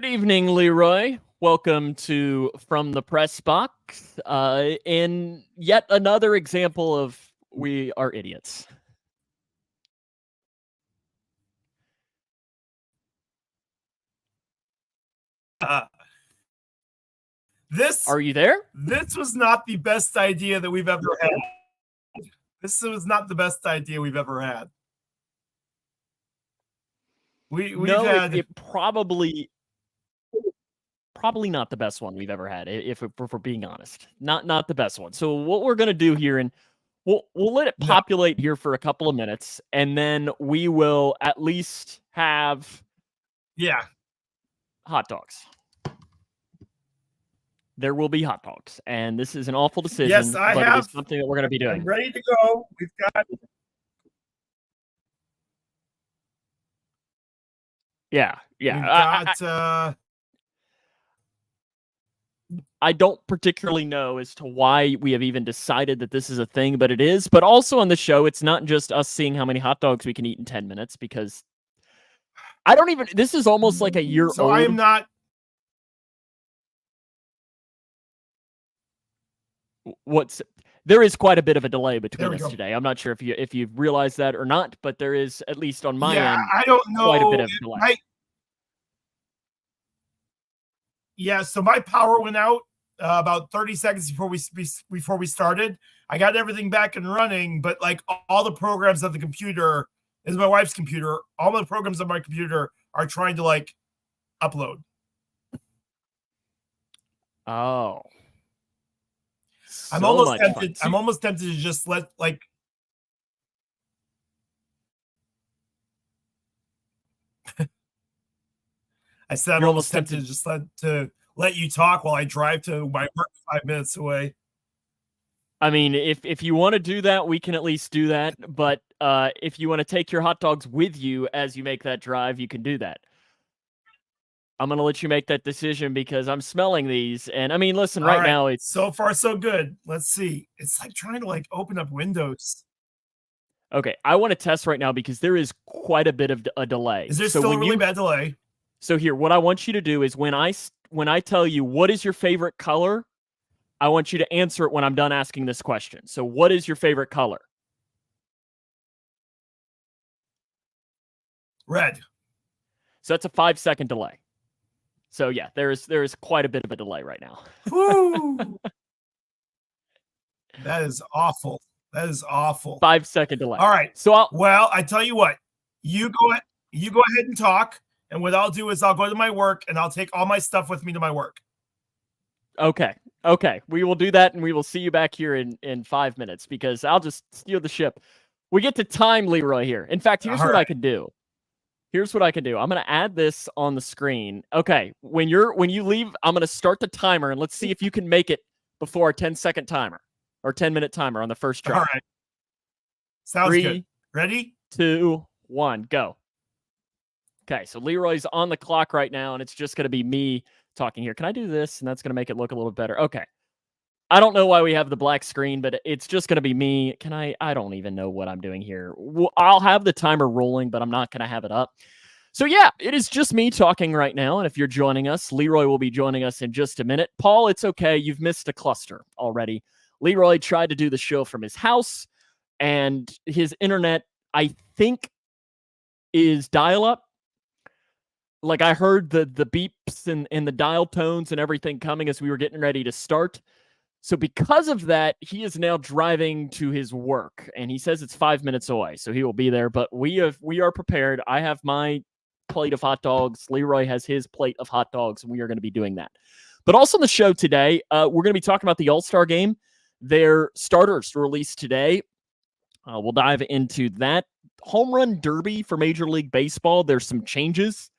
Good evening, Leroy. Welcome to From the Pressbox. In yet another example of we are idiots. Are you there? This was not the best idea that we've ever had. This was not the best idea we've ever had. It probably not the best one we've ever had, if we're being honest. Not the best one. So what we're gonna do here, and we'll let it populate here for a couple of minutes, and then we will at least have hot dogs. There will be hot dogs, and this is an awful decision. Yes, but it is something that we're going to be doing. I'm ready to go. We've got. Yeah. We've got. I don't particularly know as to why we have even decided that this is a thing, but it is. But also on the show, it's not just us seeing how many hot dogs we can eat in 10 minutes, because I don't even. This is almost like a year old. So I am not. There is quite a bit of a delay between us today. I'm not sure if you've realized that or not, but there is, at least on my end, I don't know, quite a bit of delay. So my power went out about 30 seconds before we started. I got everything back and running, but like all the programs of the computer is my wife's computer. All the programs on my computer are trying to like upload. Oh. I'm almost tempted. I'm almost tempted to just let like. I said I'm almost tempted to just let you talk while I drive to my work 5 minutes away. I mean, if you want to do that, we can at least do that. But if you want to take your hot dogs with you as you make that drive, you can do that. I'm going to let you make that decision because I'm smelling these. And I mean, listen, right now it's so far so good. Let's see. It's like trying to like open up Windows. Okay, I want to test right now because there is quite a bit of a delay. Is there still a really bad delay? So here, what I want you to do is when I tell you what is your favorite color, I want you to answer it when I'm done asking this question. So what is your favorite color? Red. So that's a 5-second delay. So yeah, there is quite a bit of a delay right now. Woo! That is awful. That is awful. 5-second delay. All right. So I tell you what, you go ahead and talk, and what I'll do is I'll go to my work and I'll take all my stuff with me to my work. Okay. We will do that, and we will see you back here in 5 minutes because I'll just steal the ship. We get to time Leroy here. In fact, here's what I can do. I'm going to add this on the screen. Okay, when you leave, I'm going to start the timer, and let's see if you can make it before our 10-second timer or 10-minute timer on the first try. All right. Sounds good. Ready? 2, 1, go. Okay, so Leroy's on the clock right now, and it's just going to be me talking here. Can I do this? And that's going to make it look a little better. Okay. I don't know why we have the black screen, but it's just going to be me. I don't even know what I'm doing here. I'll have the timer rolling, but I'm not going to have it up. So yeah, it is just me talking right now. And if you're joining us, Leroy will be joining us in just a minute. Paul, it's okay. You've missed a cluster already. Leroy tried to do the show from his house, and his internet, I think, is dial-up. Like I heard the beeps and the dial tones and everything coming as we were getting ready to start. So because of that, he is now driving to his work, and he says it's 5 minutes away, so he will be there. But we are prepared. I have my plate of hot dogs. Leroy has his plate of hot dogs, and we are going to be doing that. But also on the show today, we're going to be talking about the All-Star Game. Their starters released today. We'll dive into that. Home Run Derby for Major League Baseball. There's some changes.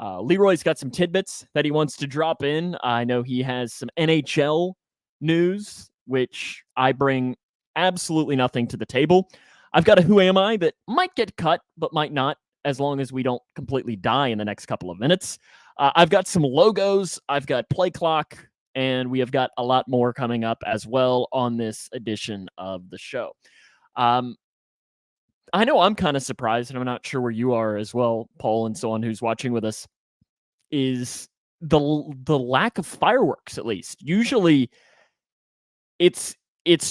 Leroy's got some tidbits that he wants to drop in. I know he has some NHL news, which I bring absolutely nothing to the table. I've got a Who Am I that might get cut, but might not, as long as we don't completely die in the next couple of minutes. I've got some logos. I've got Play Clock, and we have got a lot more coming up as well on this edition of the show. I know I'm kind of surprised, and I'm not sure where you are as well, Paul, and so on, who's watching with us. is the lack of fireworks, at least. Usually it's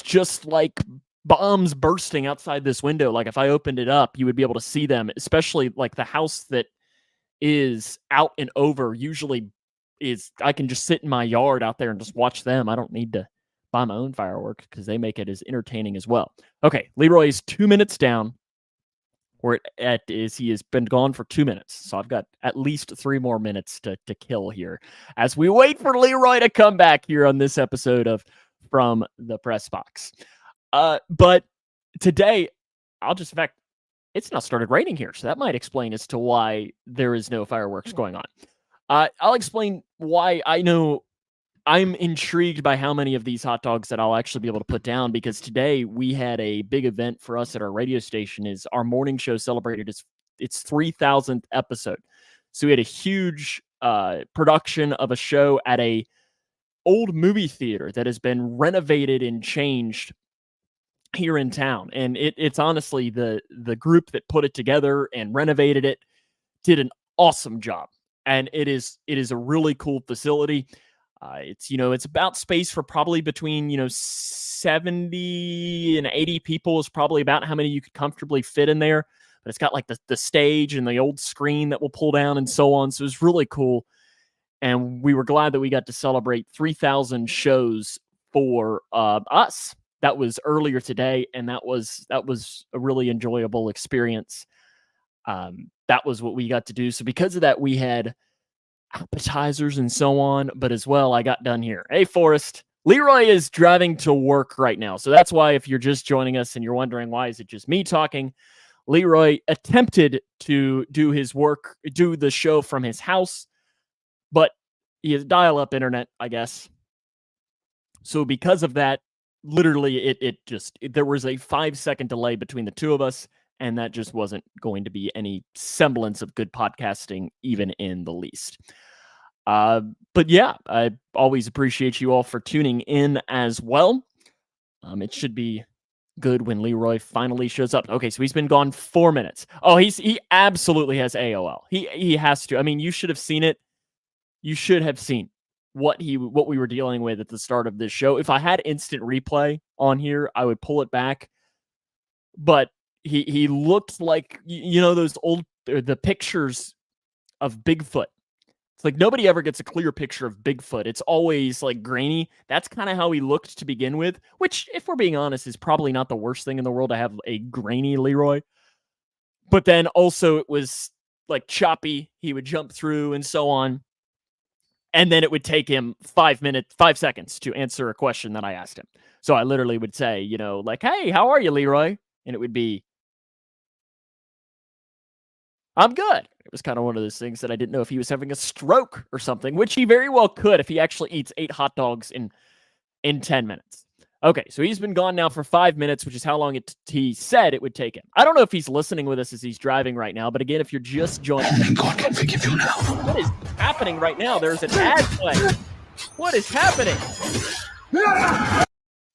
just like bombs bursting outside this window. Like if I opened it up, you would be able to see them, especially like the house that is out and over usually is I can just sit in my yard out there and just watch them. I don't need to buy my own fireworks because they make it as entertaining as well. Okay, Leroy is 2 minutes down. Where it is, he has been gone for 2 minutes. So I've got at least 3 more minutes to kill here as we wait for Leroy to come back here on this episode of From the Pressbox. But today, in fact, it's not started raining here. So that might explain as to why there is no fireworks going on. I'll explain why I know I'm intrigued by how many of these hot dogs that I'll actually be able to put down, because today we had a big event for us at our radio station. Is our morning show celebrated its 3,000th episode. So we had a huge production of a show at a old movie theater that has been renovated and changed here in town. And it's honestly the group that put it together and renovated it did an awesome job. And it is a really cool facility. It's about space for probably between, 70 and 80 people is probably about how many you could comfortably fit in there. But it's got like the stage and the old screen that will pull down and so on. So it's really cool. And we were glad that we got to celebrate 3,000 shows for us. That was earlier today. And that was a really enjoyable experience. That was what we got to do. So because of that, we had appetizers and so on, but as well, I got done here. Hey, Forrest. Leroy is driving to work right now. So that's why if you're just joining us and you're wondering why is it just me talking, Leroy attempted to do the show from his house, but he has dial-up internet, I guess. So because of that, literally there was a 5-second delay between the two of us, and that just wasn't going to be any semblance of good podcasting, even in the least. But yeah, I always appreciate you all for tuning in as well. It should be good when Leroy finally shows up. Okay, so he's been gone 4 minutes. Oh, he absolutely has AOL. He has to. I mean, you should have seen it. You should have seen what we were dealing with at the start of this show. If I had instant replay on here, I would pull it back. But he looked like, those the pictures of Bigfoot. It's like nobody ever gets a clear picture of Bigfoot. It's always like grainy. That's kind of how he looked to begin with, which, if we're being honest, is probably not the worst thing in the world to have a grainy Leroy. But then also it was like choppy. He would jump through and so on. And then it would take him 5 seconds to answer a question that I asked him. So I literally would say, like, hey, how are you, Leroy? And it would be, I'm good. It was kind of one of those things that I didn't know if he was having a stroke or something, which he very well could if he actually eats 8 hot dogs in 10 minutes. Okay, so he's been gone now for 5 minutes, which is how long he said it would take him. I don't know if he's listening with us as he's driving right now, but again, if you're just joining, and God can forgive you now. What is happening right now? There's an ad playing. What is happening?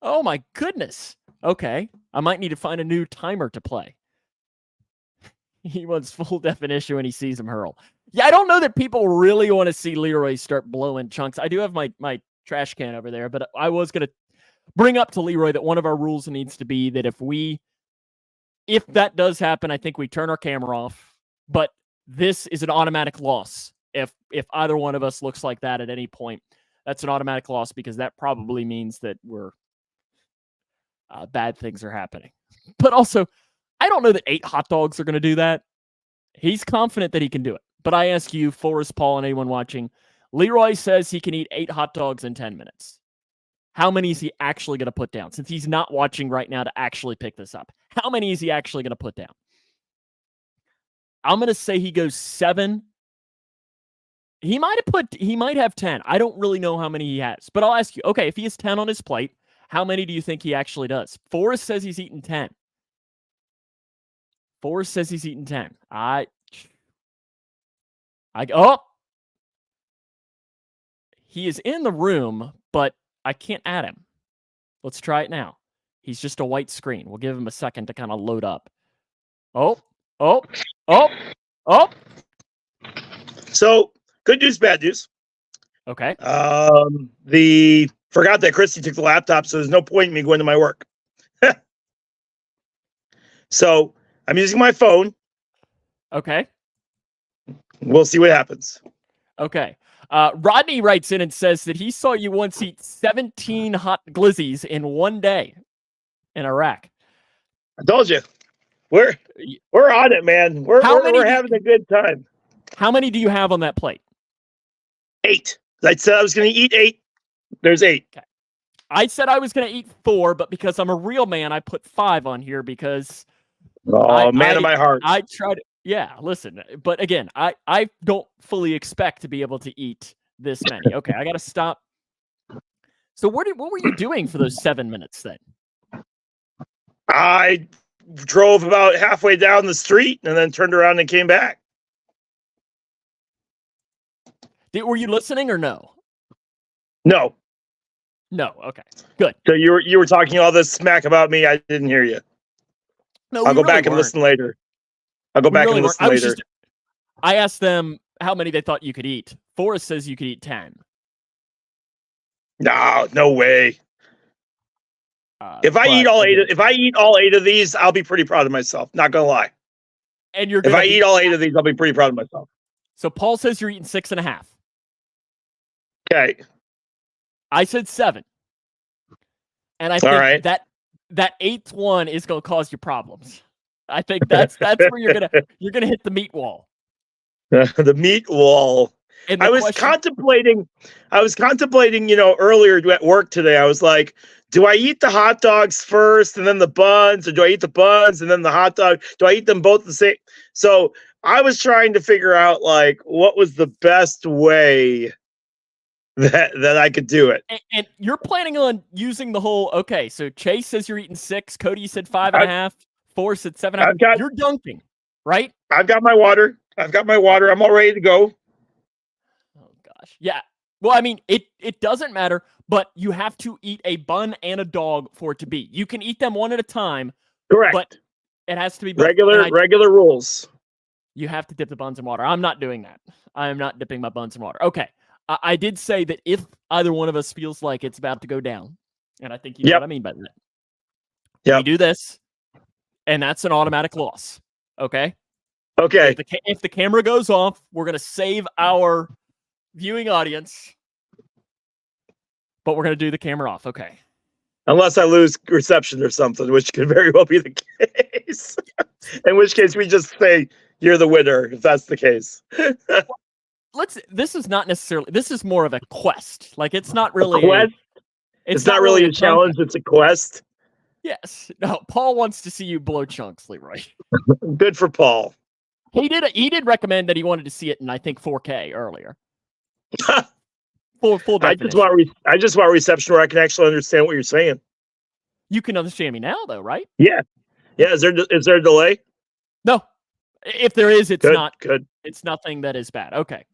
Oh my goodness. Okay, I might need to find a new timer to play. He wants full definition when he sees him hurl. Yeah, I don't know that people really want to see Leroy start blowing chunks. I do have my trash can over there, but I was going to bring up to Leroy that one of our rules needs to be that if that does happen, I think we turn our camera off. But this is an automatic loss. If either one of us looks like that at any point, that's an automatic loss, because that probably means that bad things are happening. But also, I don't know that 8 hot dogs are going to do that. He's confident that he can do it. But I ask you, Forrest, Paul, and anyone watching, Leroy says he can eat 8 hot dogs in 10 minutes. How many is he actually going to put down? Since he's not watching right now to actually pick this up, how many is he actually going to put down? I'm going to say he goes 7. He might have 10. I don't really know how many he has. But I'll ask you, okay, if he has 10 on his plate, how many do you think he actually does? Forrest says he's eaten 10. Forrest says he's eaten 10. He is in the room, but I can't add him. Let's try it now. He's just a white screen. We'll give him a second to kind of load up. Oh. So good news, bad news. Okay. Forgot that Christy took the laptop, so there's no point in me going to my work. So I'm using my phone. Okay. We'll see what happens. Okay. Rodney writes in and says that he saw you once eat 17 hot glizzies in one day in Iraq. I told you, we're on it, man. We're having a good time. How many do you have on that plate? 8. I said I was going to eat 8. There's 8. Okay. I said I was going to eat 4, but because I'm a real man, I put 5 on here because. Man of my heart. I tried. Yeah, listen, but again, I don't fully expect to be able to eat this many. Okay, I got to stop. So what were you doing for those 7 minutes then? I drove about halfway down the street and then turned around and came back. Were you listening or no? No. No. Okay. Good. So you were talking all this smack about me. I didn't hear you. No, I'll go back and listen later. I asked them how many they thought you could eat. Forrest says you could eat 10. No way. If I eat all 8 of these, I'll be pretty proud of myself. Not gonna lie. And if I eat all 8 of these, I'll be pretty proud of myself. So Paul says you're eating 6.5. Okay. I said 7. And I think that 8th one is going to cause you problems. I think that's where you're gonna hit the meat wall. The meat wall. I was contemplating, earlier at work today. I was like, do I eat the hot dogs first and then the buns, or do I eat the buns and then the hot dog? Do I eat them both the same? So I was trying to figure out what was the best way that I could do it. And you're planning on using the whole, okay, so Chase says you're eating 6, Cody said 5.5, Forrest said 7.5. You're dunking, right? I've got my water. I'm all ready to go. Oh gosh. Yeah. Well, I mean, it doesn't matter, but you have to eat a bun and a dog for it to be. You can eat them one at a time. Correct. But it has to be regular rules. You have to dip the buns in water. I'm not doing that. I am not dipping my buns in water. Okay. I did say that if either one of us feels like it's about to go down, and I think you know what I mean by that. Yeah. We do this, and that's an automatic loss. Okay? Okay. If the camera goes off, we're going to save our viewing audience, but we're going to do the camera off. Okay. Unless I lose reception or something, which could very well be the case. In which case, we just say you're the winner, if that's the case. This is more of a quest. It's not really a quest. It's not really a challenge. It's a quest. Yes. No, Paul wants to see you blow chunks, Leroy. Good for Paul. He did recommend that he wanted to see it in, I think, 4K earlier. Full definition. I just want reception where I can actually understand what you're saying. You can understand me now, though, right? Yeah. Yeah. Is there a delay? No. If there is, it's not good. It's nothing that is bad. Okay.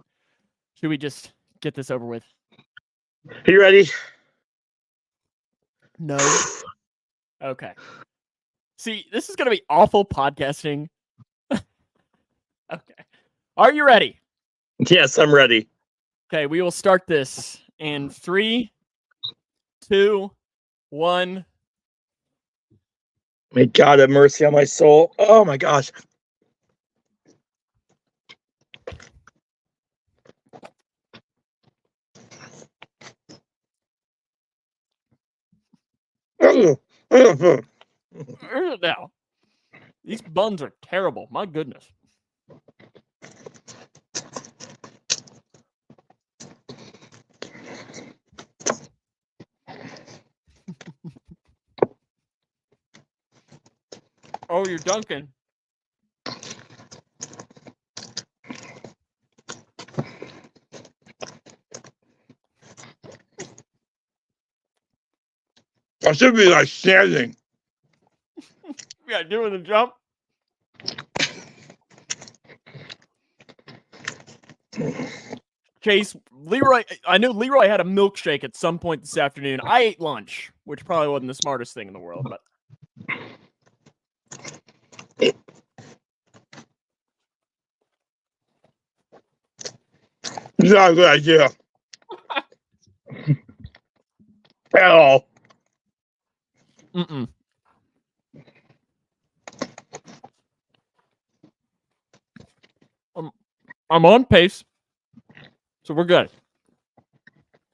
Should we just get this over with? Are you ready? No. Okay. See, this is going to be awful podcasting. Okay. Are you ready? Yes, I'm ready. Okay, we will start this in 3, 2, 1. May God have mercy on my soul. Oh my gosh. Now, these buns are terrible. My goodness. Oh, you're dunking. I should be standing. Yeah, doing the jump. Chase, Leroy, I knew Leroy had a milkshake at some point this afternoon. I ate lunch, which probably wasn't the smartest thing in the world, but. It's not a good idea. At all. Mm-mm. I'm on pace, so we're good.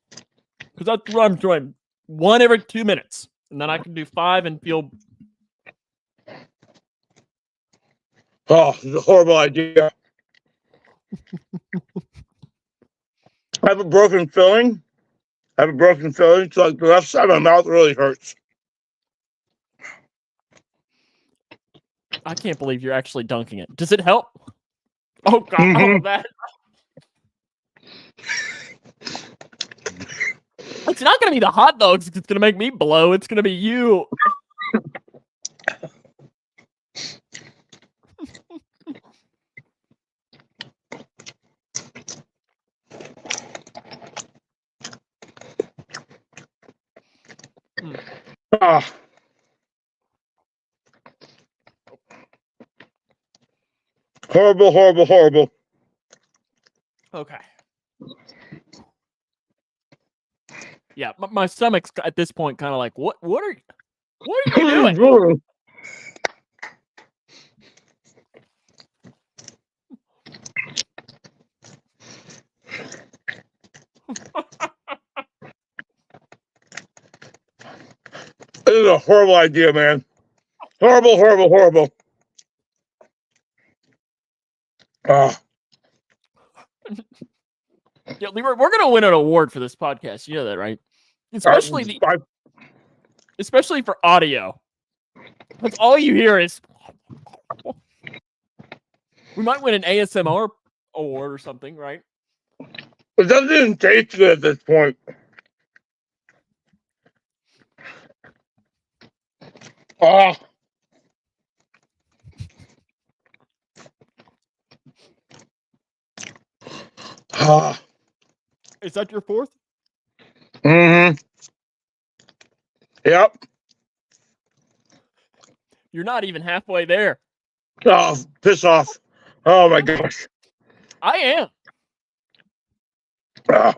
Because that's what I'm doing. 1 every 2 minutes, and then I can do 5 and feel. Oh, it's a horrible idea. I have a broken filling. So like the left side of my mouth really hurts. I can't believe you're actually dunking it. Does it help? Oh God! Mhm. Oh, that. It's not going to be the hot dogs. It's going to make me blow. It's going to be you. Ah. Horrible, horrible, horrible. Okay. Yeah, my stomach's at this point kind of like, what are you doing? This is a horrible idea, man. Horrible, horrible, horrible. Ah. Yeah, Leroy, we're gonna win an award for this podcast. You know that, right? Especially especially for audio. That's all you hear is. We might win an ASMR award or something, right? It doesn't even taste good at this point. Ah. Ah. Is that your 4th? Mm-hmm. Yep. You're not even halfway there. Oh, piss off. Oh my gosh. I am. Ah.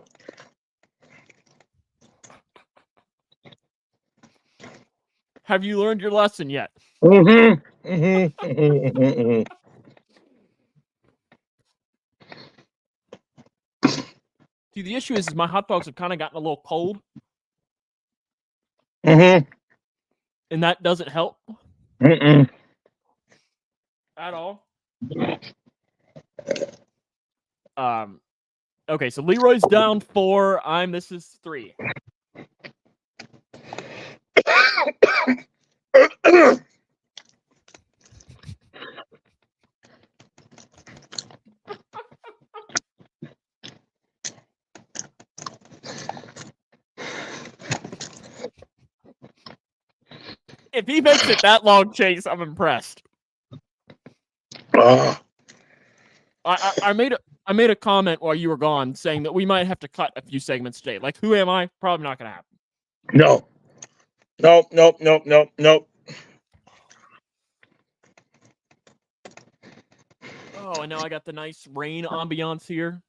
Have you learned your lesson yet? Mm-hmm. Mm-hmm. Mm-hmm. Mm-hmm. See, the issue is my hot dogs have kind of gotten a little cold, Mm-hmm. and that doesn't help Mm-mm. at all. Okay, so Leroy's down 4. This is 3. If he makes it that long, Chase, I'm impressed. Ah. I made a comment while you were gone saying that we might have to cut a few segments today. Like, who am I? Probably not going to happen. No. Nope, nope, nope, nope, nope. Oh, and now I got the nice rain ambiance here.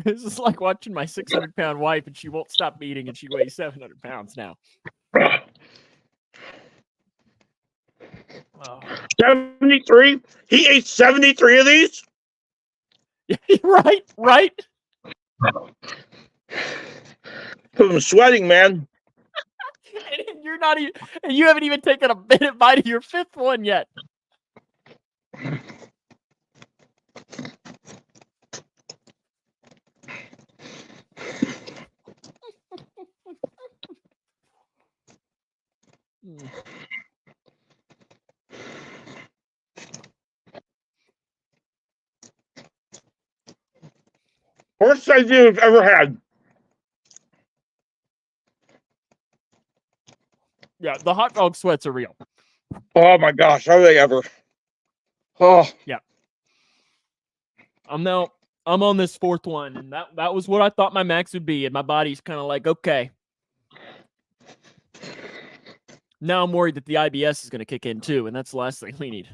This is like watching my 600-pound wife, and she won't stop eating, and she weighs 700 pounds now. Oh. 73? He ate 73 of these? Right. I'm sweating, man. And you're not even, and you haven't even taken a bite of your 5th one yet. Worst idea we've ever had. Yeah, the hot dog sweats are real. Oh my gosh, are they ever? Oh. Yeah. I'm on this 4th one, and that was what I thought my max would be, and my body's kind of like, okay. Now I'm worried that the IBS is going to kick in too, and that's the last thing we need.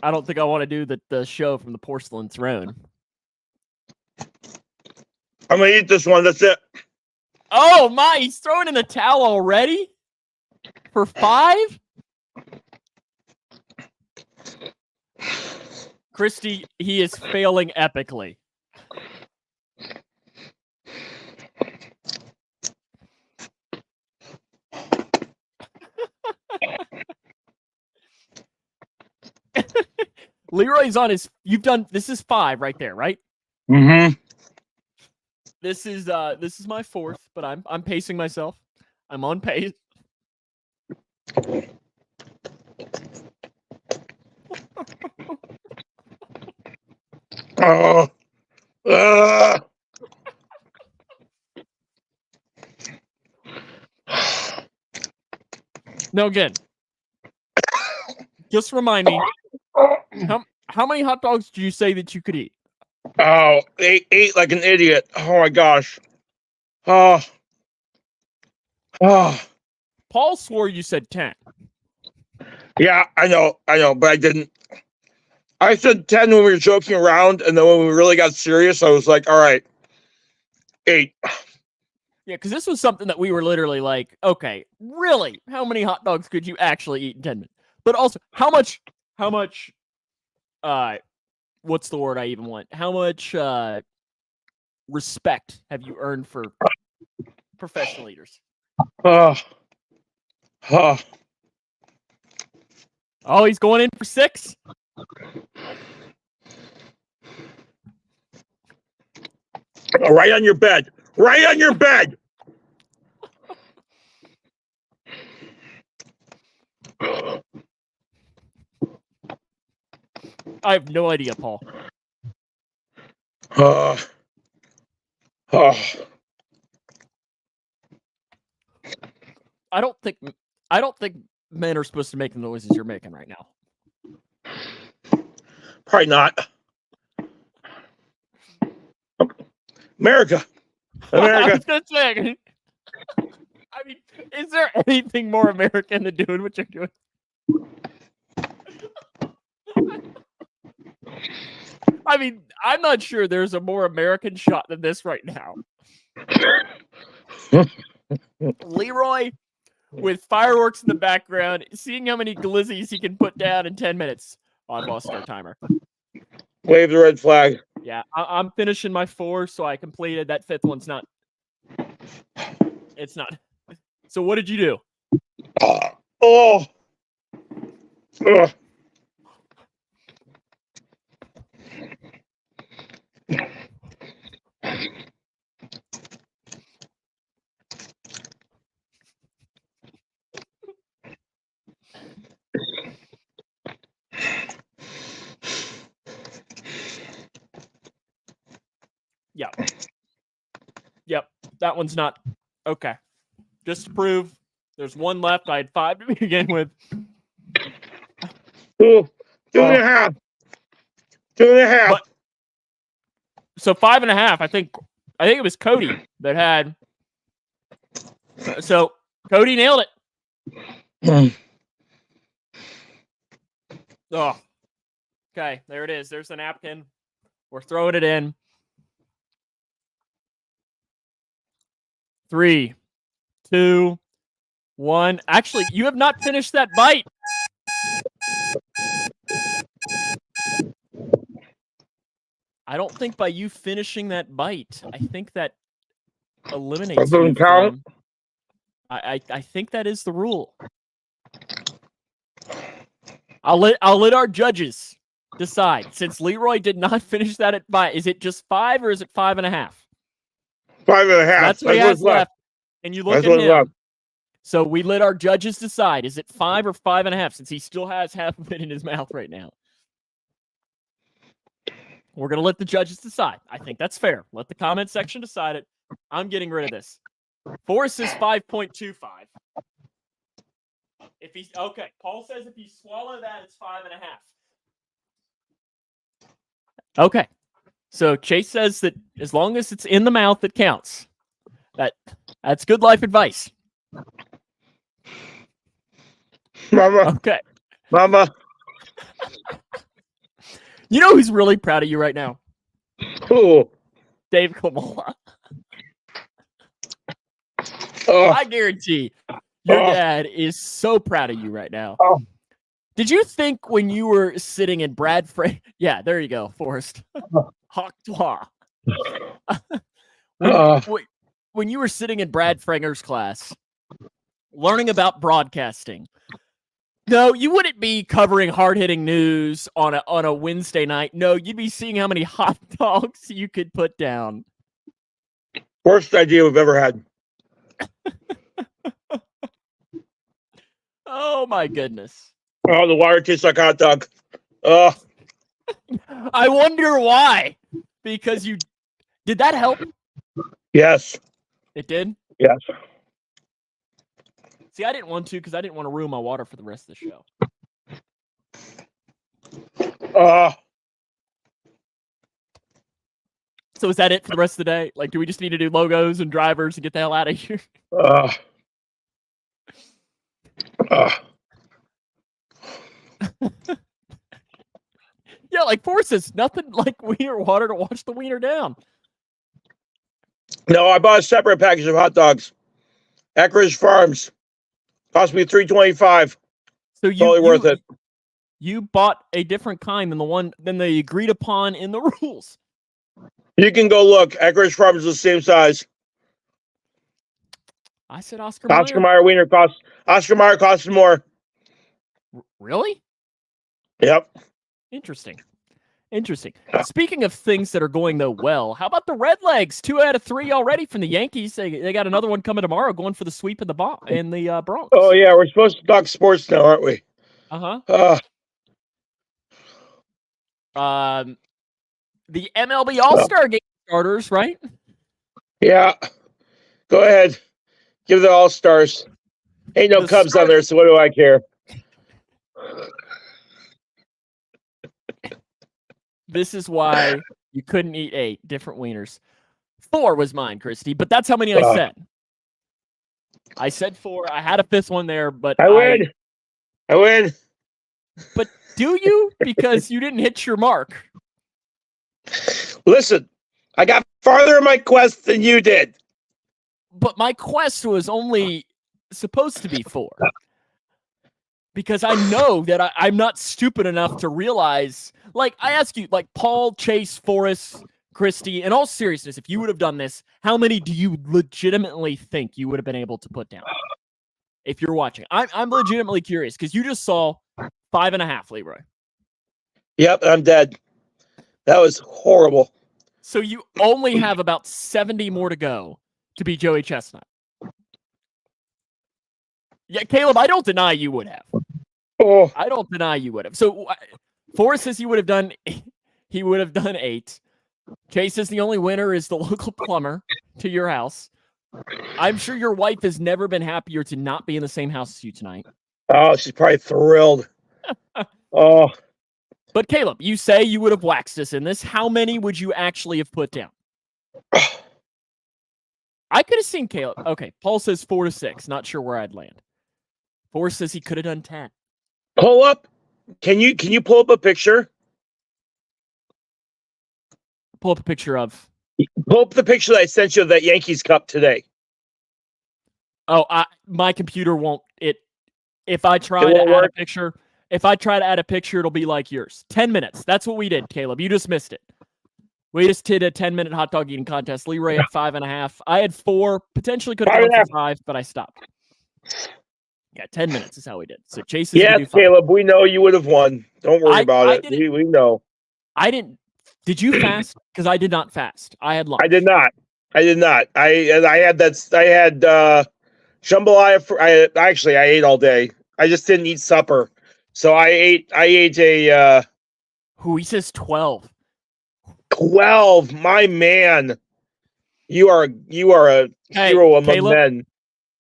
I don't think I want to do the show from the porcelain throne. I'm gonna eat this one. That's it. Oh my! He's throwing in the towel already for 5. Christy, he is failing epically. Leroy's on his. You've done. This is 5 right there, right? Mm-hmm. This is my 4th, but I'm pacing myself. I'm on pace. Oh. No, again. Just remind me. How many hot dogs did you say that you could eat? Oh, ate like an idiot. Oh my gosh. Oh. Paul swore you said 10. Yeah, I know, but I didn't. I said 10 when we were joking around, and then when we really got serious, I was like, all right, 8. Yeah, because this was something that we were literally like, okay, really, how many hot dogs could you actually eat in 10 minutes? But also, how much, what's the word I even want? How much respect have you earned for professional eaters? Oh, he's going in for 6? right on your bed. Right on your bed. I have no idea, Paul. I don't think men are supposed to make the noises you're making right now. Probably not. America. I was gonna say, I mean, is there anything more American than doing what you're doing? I mean, I'm not sure there's a more American shot than this right now. Leroy with fireworks in the background, seeing how many glizzies he can put down in 10 minutes. Oh, I've lost our timer. Wave the red flag. Yeah, I'm finishing my 4, so I completed. That 5th one's not. It's not. So what did you do? Oh. Yep. That one's not. Okay. Just to prove, there's 1 left. I had 5 to begin with. 2.5. 2.5. But, so 5.5. I think it was Cody that had. So Cody nailed it. Oh. Okay, there it is. There's the napkin. We're throwing it in. 3, 2, 1. Actually, you have not finished that bite. I don't think by you finishing that bite, I think that eliminates That doesn't count. I think that is the rule. I'll let our judges decide. Since Leroy did not finish that at 5, is it just 5 or is it 5.5? 5.5. That's what he has left. And you look at him. So we let our judges decide. Is it 5 or 5.5? Since he still has half of it in his mouth right now. We're going to let the judges decide. I think that's fair. Let the comment section decide it. I'm getting rid of this. Forrest is 5.25. If he's okay, Paul says if you swallow that, it's 5.5. Okay. So Chase says that as long as it's in the mouth, it counts. That's good life advice. Mama. Okay. Mama. You know who's really proud of you right now? Who? Dave Kamola. I guarantee your dad is so proud of you right now. Did you think when you were sitting in Brad Frank? Yeah, there you go, Forrest. Hawk Twa. When you were sitting in Brad Franger's class, learning about broadcasting, no, you wouldn't be covering hard-hitting news on a Wednesday night. No, you'd be seeing how many hot dogs you could put down. Worst idea we've ever had. Oh my goodness. Oh, the water tastes like hot dog. I wonder why. Because did that help? Yes. It did? Yes. See, I didn't want to because I didn't want to ruin my water for the rest of the show. So is that it for the rest of the day? Like, do we just need to do logos and drivers and get the hell out of here? Yeah, like Forces, nothing like wiener water to wash the wiener down. No, I bought a separate package of hot dogs. Eckridge Farms. Cost me $3.25. So totally worth it. You bought a different kind than they agreed upon in the rules. You can go look. Eckridge Farms is the same size. I said Oscar Mayer. Oscar Mayer costs more. Really? Yep. Interesting. Speaking of things that are going though well, how about the Redlegs? 2 out of 3 already from the Yankees. They got another one coming tomorrow, going for the sweep in the Bronx. Oh yeah, we're supposed to talk sports now, aren't we? The MLB All-Star Game starters, right? Yeah. Go ahead. Give the All-Stars. Ain't no Cubs on there, so what do I care? This is why you couldn't eat 8 different wieners. 4 was mine, Christy, but that's how many I said. I said 4. I had a 5th one there, but I win. But do you? Because you didn't hit your mark. Listen, I got farther in my quest than you did. But my quest was only supposed to be 4. Because I know that I'm not stupid enough to realize, like, I ask you, like, Paul, Chase, Forrest, Christy, in all seriousness, if you would have done this, how many do you legitimately think you would have been able to put down? If you're watching. I'm legitimately curious, because you just saw 5.5, Leroy. Yep, I'm dead. That was horrible. So you only have about 70 more to go to be Joey Chestnut. Yeah, Caleb, I don't deny you would have. I don't deny you would have. So Forrest says he would have done 8. Chase says the only winner is the local plumber to your house. I'm sure your wife has never been happier to not be in the same house as you tonight. Oh, she's probably thrilled. But Caleb, you say you would have waxed us in this. How many would you actually have put down? I could have seen Caleb. Okay, Paul says 4 to 6. Not sure where I'd land. Forrest says he could have done 10. Pull up. Can you pull up a picture? Pull up a picture of. Pull up the picture that I sent you of that Yankees Cup today. Oh, my computer won't. If I try to add a picture, it'll be like yours. 10 minutes. That's what we did, Caleb. You just missed it. We just did a 10-minute hot dog eating contest. Leroy had 5.5. I had 4. Potentially could have gone for 5, but I stopped. Yeah, 10 minutes is how we did. So Chase is going to do 5. Caleb, we know you would have won. Don't worry about it. We know. I didn't. Did you fast? Because I did not fast. I had lunch. I did not. I had jambalaya. I ate all day. I just didn't eat supper. So I ate a. He says 12. 12, my man. You are a hero among men.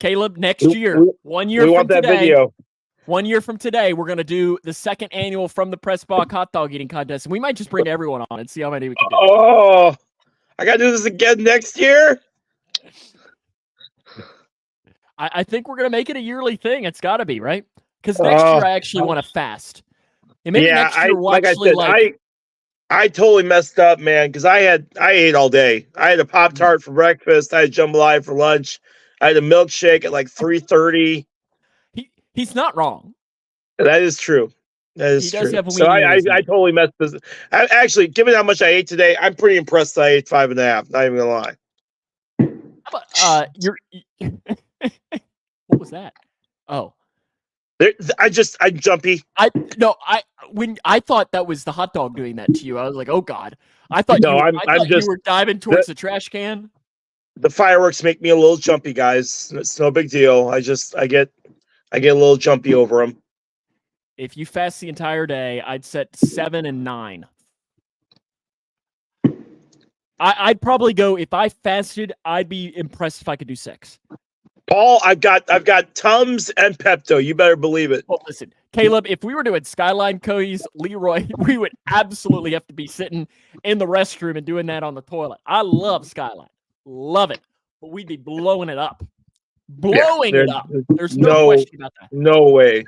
Caleb, next year, 1 year from today. Video. 1 year from today, we're going to do the second annual From the Pressbox hot dog eating contest. And we might just bring everyone on and see how many we can do. Oh, I got to do this again next year? I think we're going to make it a yearly thing. It's got to be, right? Because next year, I actually want to fast. And maybe next year, I totally messed up, man, because I ate all day. I had a Pop-Tart for breakfast. I had jambalaya for lunch. I had a milkshake at like 3:30. He's not wrong. That is true. That is He does true. have a So weenie in his I mouth. totally messed this. Actually, given how much I ate today, I'm pretty impressed that I ate 5.5. Not even gonna lie. What was that? Oh, I'm jumpy. When I thought that was the hot dog doing that to you, I was like, oh God. I thought No, you were diving towards the trash can. The fireworks make me a little jumpy, guys. It's no big deal. I get a little jumpy over them. If you fast the entire day, I'd set 7 and 9. I'd probably go, if I fasted, I'd be impressed if I could do 6. Paul, I've got Tums and Pepto. You better believe it. Well, listen, Caleb, if we were doing Skyline Cody's, Leroy, we would absolutely have to be sitting in the restroom and doing that on the toilet. I love Skyline. Love it. But we'd be blowing it up. It up. There's no question about that. No way.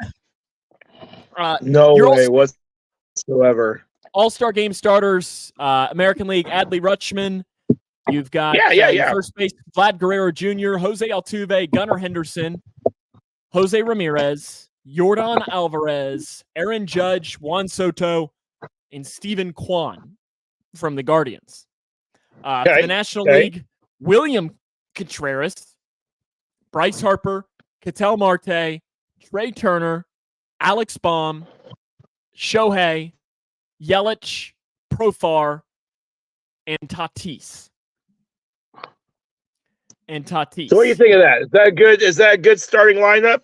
No way whatsoever. All-Star game starters, American League, Adley Rutschman. You've got first base, Vlad Guerrero Jr., Jose Altuve, Gunnar Henderson, Jose Ramirez, Yordan Alvarez, Aaron Judge, Juan Soto, and Steven Kwan from the Guardians. For the National League, William Contreras, Bryce Harper, Ketel Marte, Trey Turner, Alex Baum, Shohei, Yelich, Profar, and Tatis. So what do you think of that? Is that good? Is that a good starting lineup?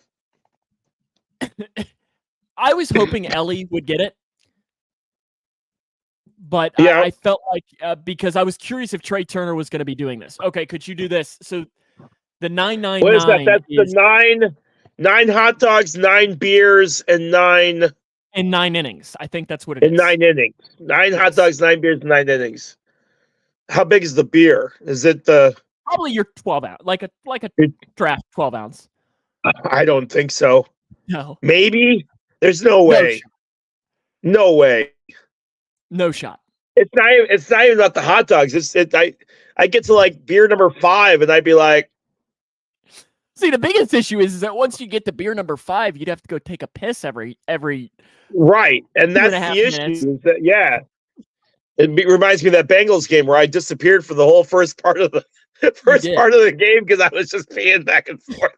I was hoping Ellie would get it. But I felt like because I was curious if Trey Turner was going to be doing this. Okay, could you do this? So the 999. What is that? That's the 9 hot dogs, 9 beers, and 9 innings. I think that's what it is. 9 innings. 9 hot dogs, 9 beers, 9 innings. How big is the beer? Is it the probably your 12 ounce, like a draft 12 ounce? I don't think so. No. Maybe. There's no way. No way. No shot. It's not even about the hot dogs. I get to like beer number 5 and I'd be like, see, the biggest issue is that once you get to beer number 5, you'd have to go take a piss every right, and that's the issue. Is that, it reminds me of that Bengals game where I disappeared for the whole first part of the game because I was just peeing back and forth.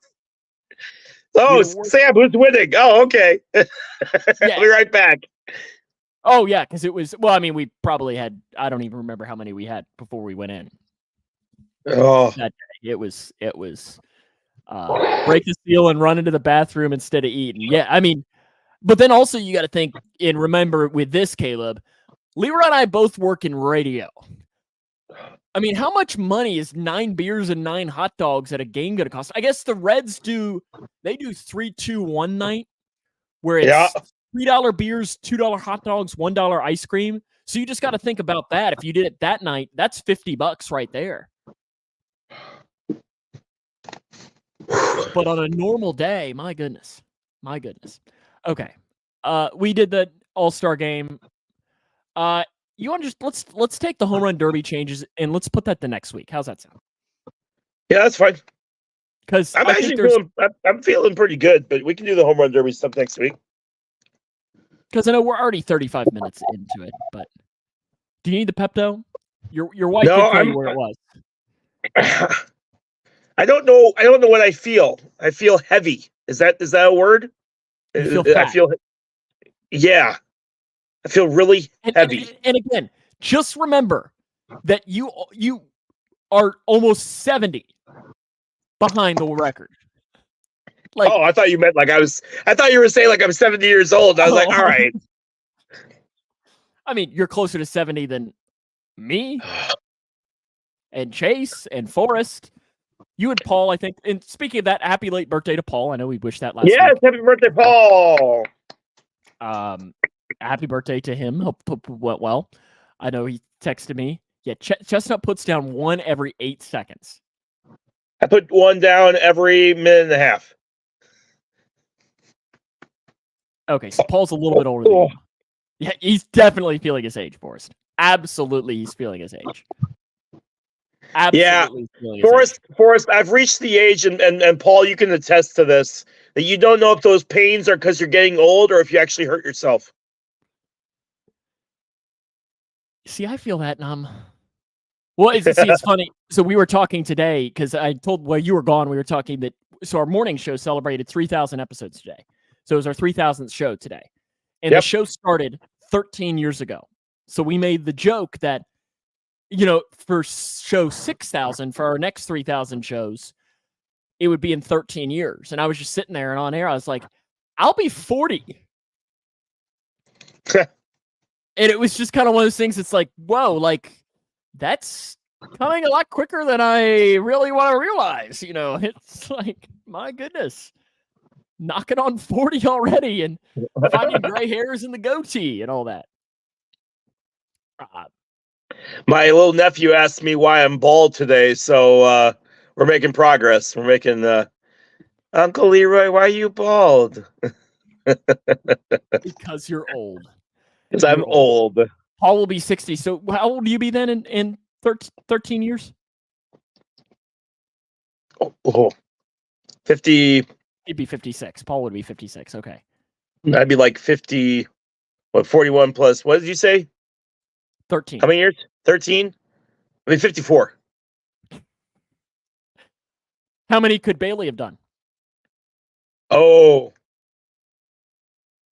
Oh, Sam, who's winning? Oh, okay. I'll be right back. Oh, yeah, because it was, well, I mean, we probably had, I don't even remember how many we had before we went in. Oh. That day, it was break the seal and run into the bathroom instead of eating. Yeah, I mean, but then also you got to think and remember with this, Caleb, Leroy and I both work in radio. I mean, how much money is 9 beers and 9 hot dogs at a game going to cost? I guess the Reds do 3-2-1 night where it's $3 beers, $2 hot dogs, $1 ice cream. So you just got to think about that. If you did it that night, that's $50 right there. But on a normal day, my goodness. Okay. We did the All-Star game. You want to just let's take the home run derby changes and let's put that the next week. How's that sound? Yeah, that's fine. Because I'm feeling pretty good, but we can do the home run derby stuff next week. Because I know we're already 35 minutes into it, but do you need the Pepto? Your wife did tell you where it was. I don't know what I feel. I feel heavy. Is that a word? You feel fat. I feel really heavy. And again, just remember that you are almost 70 behind the record. Like, oh, I thought you meant I thought you were saying like I'm 70 years old. I was like, all right. I mean, you're closer to 70 than me and Chase and Forrest. You and Paul, I think. And speaking of that, happy late birthday to Paul. I know we wished that last week. Yes, happy birthday, Paul. Happy birthday to him. Hope it went well. I know he texted me. Yeah, Chestnut puts down 1 every 8 seconds. I put 1 down every minute and a half. Okay, so Paul's a little bit older than you. Yeah, he's definitely feeling his age, Forrest. Absolutely, he's feeling his age. Absolutely. Yeah. Forrest, I've reached the age, and Paul, you can attest to this, that you don't know if those pains are because you're getting old or if you actually hurt yourself. See, I feel that, well, it's funny. So we were talking today because I told, well, you were gone. We were talking that, so our morning show celebrated 3,000 episodes today. So it was our 3,000th show today. And the show started 13 years ago. So we made the joke that, for show 6,000, for our next 3,000 shows, it would be in 13 years. And I was just sitting there and on air, I was like, I'll be 40. And it was just kind of one of those things. It's like, whoa, like that's coming a lot quicker than I really want to realize. It's like, my goodness, knocking on 40 already and finding gray hairs in the goatee and all that. My little nephew asked me why I'm bald today, so we're making progress. We're making Uncle Leroy, why are you bald? Because you're old. Because I'm old. Paul will be 60. So how old will you be then in 13 years? 50. He'd be 56. Paul would be 56. Okay. I'd be like 50. 41 plus. What did you say? 13. How many years? 13? I mean, 54. How many could Bailey have done? Oh.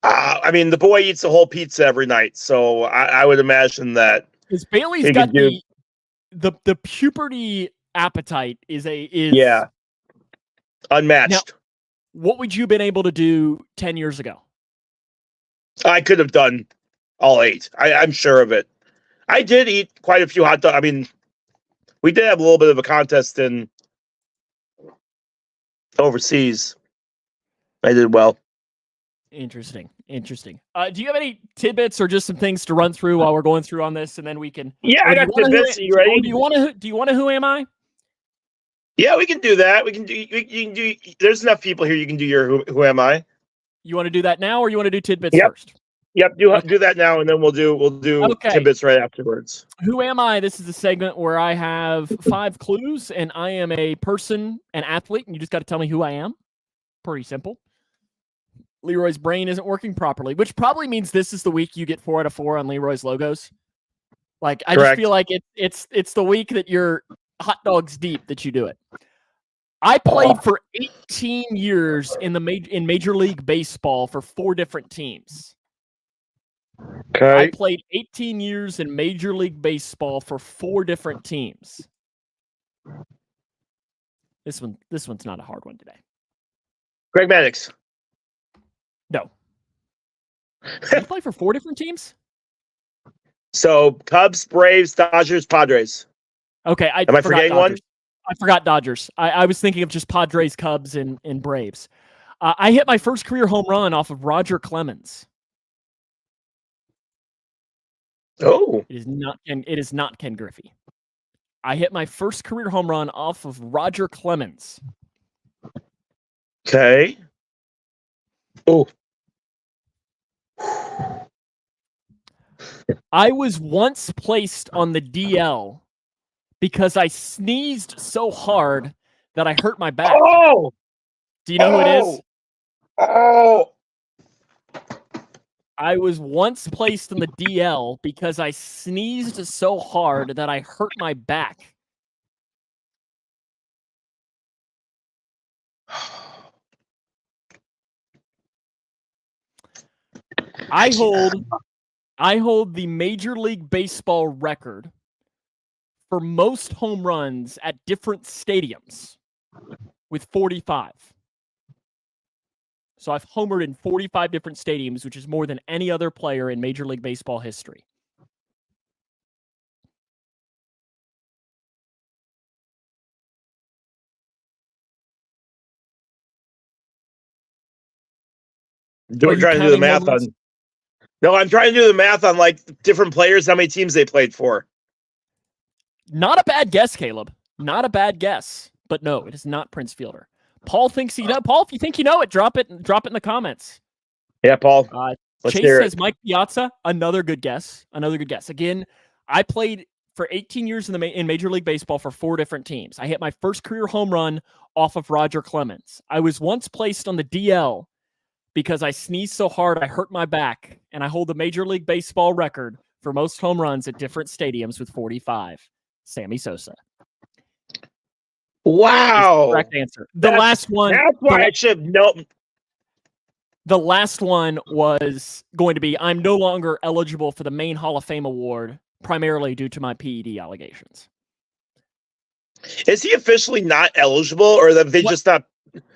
I mean, the boy eats a whole pizza every night, so I would imagine that. Because Bailey's got the puberty appetite is unmatched. Now, what would you have been able to do 10 years ago? I could have done all 8. I'm sure of it. I did eat quite a few hot dogs. I mean, we did have a little bit of a contest in overseas. I did well. Interesting. Do you have any tidbits or just some things to run through while we're going through on this, and then we can? Yeah, I got tidbits. You ready? Do you want to? Who am I? Yeah, we can do that. We can do. There's enough people here. You can do your who am I? You want to do that now, or you want to do tidbits first? Yep. Do that now, and then we'll do tidbits right afterwards. Who am I? This is a segment where I have 5 clues, and I am a person, an athlete, and you just got to tell me who I am. Pretty simple. Leroy's brain isn't working properly, which probably means this is the week you get 4 out of 4 on Leroy's logos. Like, I just feel like it's the week that you're hot dogs deep that you do it. I played for 18 years in Major League Baseball for 4 different teams. Okay. I played 18 years in Major League Baseball for 4 different teams. This one's not a hard one today. Greg Maddux. No. Did you play for 4 different teams? So Cubs, Braves, Dodgers, Padres. Okay, am I forgetting one? I forgot Dodgers. I was thinking of just Padres, Cubs, and Braves. I hit my first career home run off of Roger Clemens. Oh, it is not Ken Griffey. I hit my first career home run off of Roger Clemens. Okay. Oh. I was once placed on the DL because I sneezed so hard that I hurt my back. Oh! Do you know who it is? Oh! I was once placed on the DL because I sneezed so hard that I hurt my back. I hold the Major League Baseball record for most home runs at different stadiums with 45. So I've homered in 45 different stadiums, which is more than any other player in Major League Baseball history. We're trying to do the math on. No, I'm trying to do the math on like different players, how many teams they played for. Not a bad guess, Caleb. Not a bad guess. But no, it is not Prince Fielder. Paul thinks he knows. Paul, if you think you know it, drop it in the comments. Yeah, Paul. Chase says Mike Piazza. Another good guess. Again, I played for 18 years in Major League Baseball for 4 different teams. I hit my first career home run off of Roger Clemens. I was once placed on the DL because I sneezed so hard I hurt my back, and I hold the Major League Baseball record for most home runs at different stadiums with 45. Sammy Sosa. Wow. Correct answer. Last one. That's why I should know. The last one was going to be, I'm no longer eligible for the main Hall of Fame award, primarily due to my PED allegations. Is he officially not eligible, or that they just not?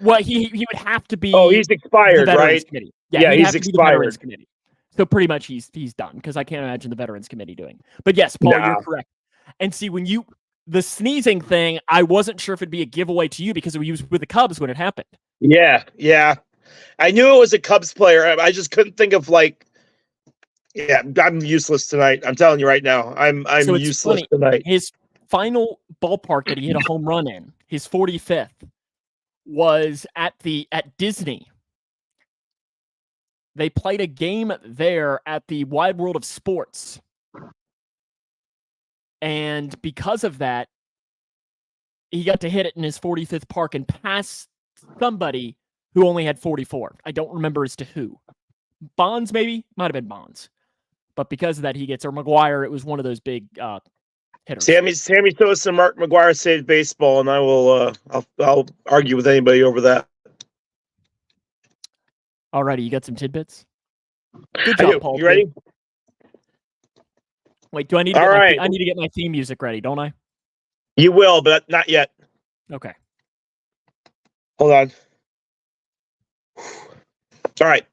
Well, he would have to be. Oh, he's expired, right? Committee. Yeah, he'd he's have to be the expired. Veterans Committee. So pretty much he's done, because I can't imagine the Veterans Committee doing. But yes, Paul, you're correct. And see, when the sneezing thing, I wasn't sure if it'd be a giveaway to you because he was with the Cubs when it happened. Yeah. I knew it was a Cubs player. I just couldn't think of Yeah, I'm useless tonight. I'm telling you right now. I'm so useless funny. tonight. His final ballpark that he hit a home run in, his 45th, was at Disney. They played a game there at the Wide World of Sports. And because of that, he got to hit it in his 45th park and pass somebody who only had 44. I don't remember as to who. Bonds, maybe? Might have been Bonds. But because of that, he gets, or McGuire, it was one of those big hitters. Sammy Sosa and Mark McGuire saved baseball, and I will I'll argue with anybody over that. Alrighty, you got some tidbits? Good job, Paul. You ready? Wait, do I need to I need to get my theme music ready, don't I? You will, but not yet. Okay. Hold on. All right.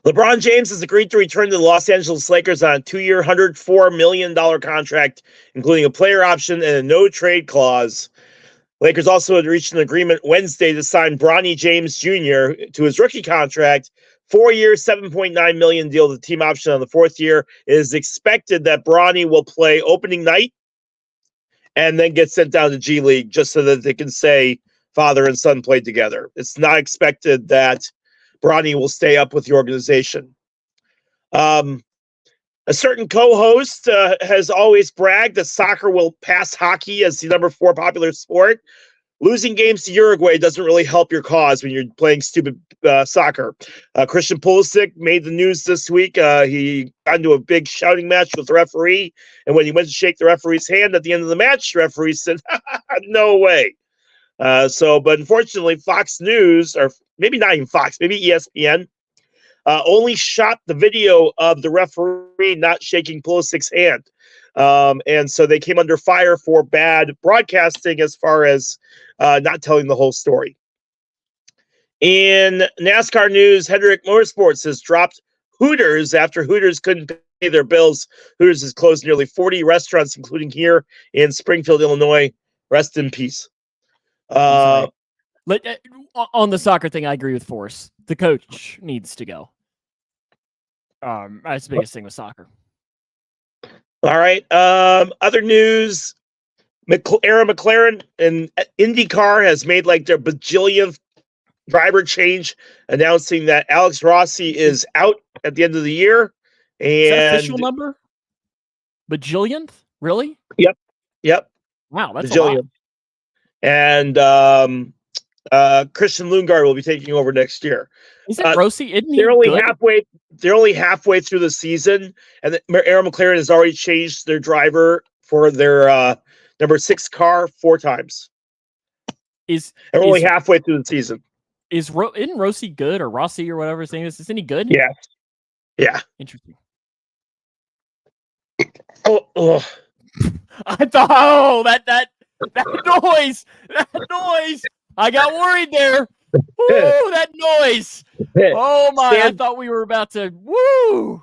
LeBron James has agreed to return to the Los Angeles Lakers on a 2-year, $104 million contract, including a player option and a no-trade clause. Lakers also had reached an agreement Wednesday to sign Bronny James Jr. to his rookie contract, 4-year, $7.9 million deal with a team option on the 4th year. It is expected that Bronny will play opening night and then get sent down to G League just so that they can say father and son played together. It's not expected that Bronny will stay up with the organization. A certain co-host has always bragged that soccer will pass hockey as the number 4 popular sport. Losing games to Uruguay doesn't really help your cause when you're playing stupid soccer. Christian Pulisic made the news this week. He got into a big shouting match with the referee, and when he went to shake the referee's hand at the end of the match, the referee said, no way. But unfortunately, Fox News, or maybe not even Fox, maybe ESPN, only shot the video of the referee not shaking Pulisic's hand. And so they came under fire for bad broadcasting as far as not telling the whole story. In NASCAR news, Hendrick Motorsports has dropped Hooters after Hooters couldn't pay their bills. Hooters has closed nearly 40 restaurants, including here in Springfield, Illinois. Rest in peace. On the soccer thing, I agree with Forrest. The coach needs to go. That's the biggest thing with soccer. All right. Other news: Aaron McLaren and IndyCar has made like their bajillionth driver change, announcing that Alex Rossi is out at the end of the year. And is that official number? Bajillionth? Really? Yep. Wow, that's bajillion. A lot. And Christian Lundgaard will be taking over next year. Isn't Rossi? Isn't he they're only good? halfway. They're only halfway through the season, and Aaron McLaren has already changed their driver for their number 6 car 4 times. They're only halfway through the season. Isn't Rossi good, or Rossi or whatever his name is? Isn't he good? Yeah. Interesting. Oh. I thought, that noise, I got worried there. Woo, that noise. Oh my, I thought we were about to, woo.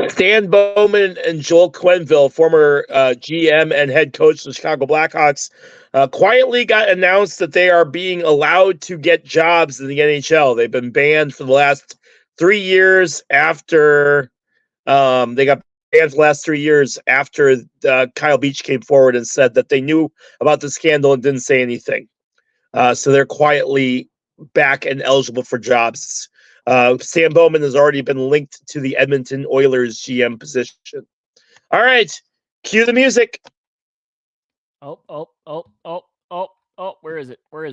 Stan Bowman and Joel Quenneville, former GM and head coach of the Chicago Blackhawks, quietly got announced that they are being allowed to get jobs in the NHL. They've been banned for the last 3 years after they got banned for the last 3 years after Kyle Beach came forward and said that they knew about the scandal and didn't say anything. So they're quietly back and eligible for jobs. Sam Bowman has already been linked to the Edmonton Oilers GM position. All right. Cue the music. Oh. Where is it? There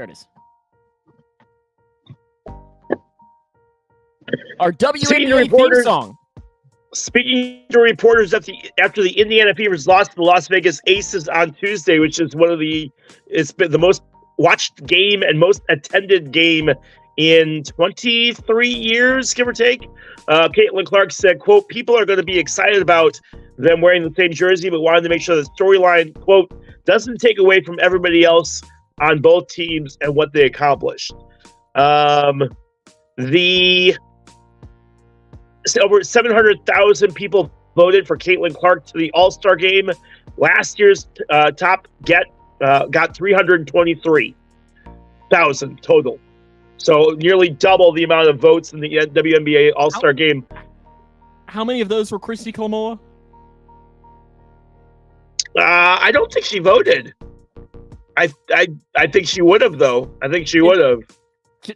it is. Our WNBA theme song. Speaking to reporters after the Indiana Fevers lost to the Las Vegas Aces on Tuesday, which is it's been the most watched game and most attended game in 23 years, give or take. Caitlin Clark said, quote, people are going to be excited about them wearing the same jersey, but wanted to make sure the storyline, quote, doesn't take away from everybody else on both teams and what they accomplished. Over 700,000 people voted for Caitlin Clark to the All-Star game. Last year's top got 323,000 total. So nearly double the amount of votes in the WNBA All-Star game. How many of those were Christy Colomoa? I don't think she voted. I think she would have, though. I think she would have.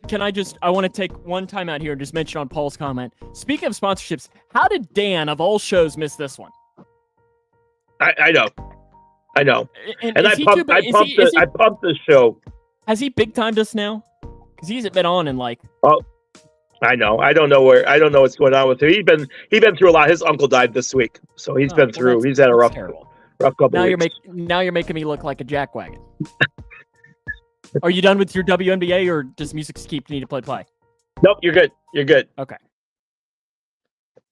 Can I want to take one time out here and just mention on Paul's comment. Speaking of sponsorships, how did Dan, of all shows, miss this one? I know. And I pumped the show. Has he big timed us now? Because he's been on in like. Oh, I know. I don't know what's going on with him. He's been through a lot. His uncle died this week, so he's been through. He's had a rough couple. Now weeks. you're making me look like a jackwagon. Are you done with your WNBA, or does music keep need to play? Nope, you're good. Okay.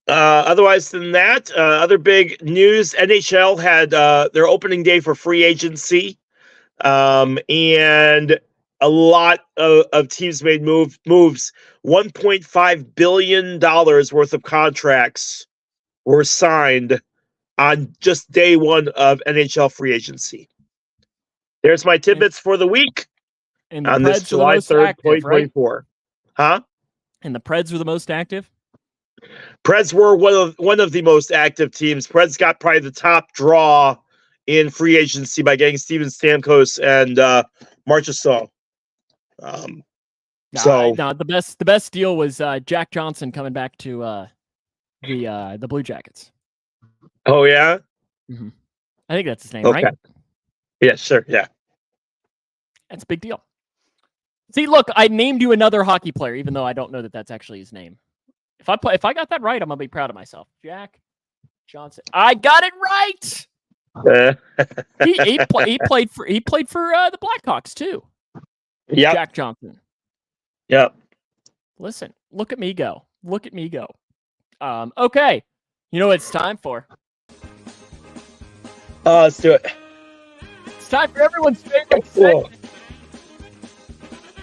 Otherwise than that, other big news: NHL had their opening day for free agency, and a lot of teams made moves. $1.5 billion worth of contracts were signed on just day one of NHL free agency. There's my tidbits for the week. And on this July 3rd, 2024. Right? Huh? And the Preds were the most active? Preds were one of the most active teams. Preds got probably the top draw in free agency by getting Steven Stamkos and Marchessault. The best deal was Jack Johnson coming back to the Blue Jackets. Oh, yeah? Mm-hmm. I think that's his name, right? Yeah, sure, yeah. That's a big deal. See, look, I named you another hockey player, even though I don't know that that's actually his name. If I got that right, I'm gonna be proud of myself. Jack Johnson. I got it right. he played for the Blackhawks too. Yeah, Jack Johnson. Yep. Listen, look at me go. Okay, you know what it's time for? Let's do it. It's time for everyone's favorite segment.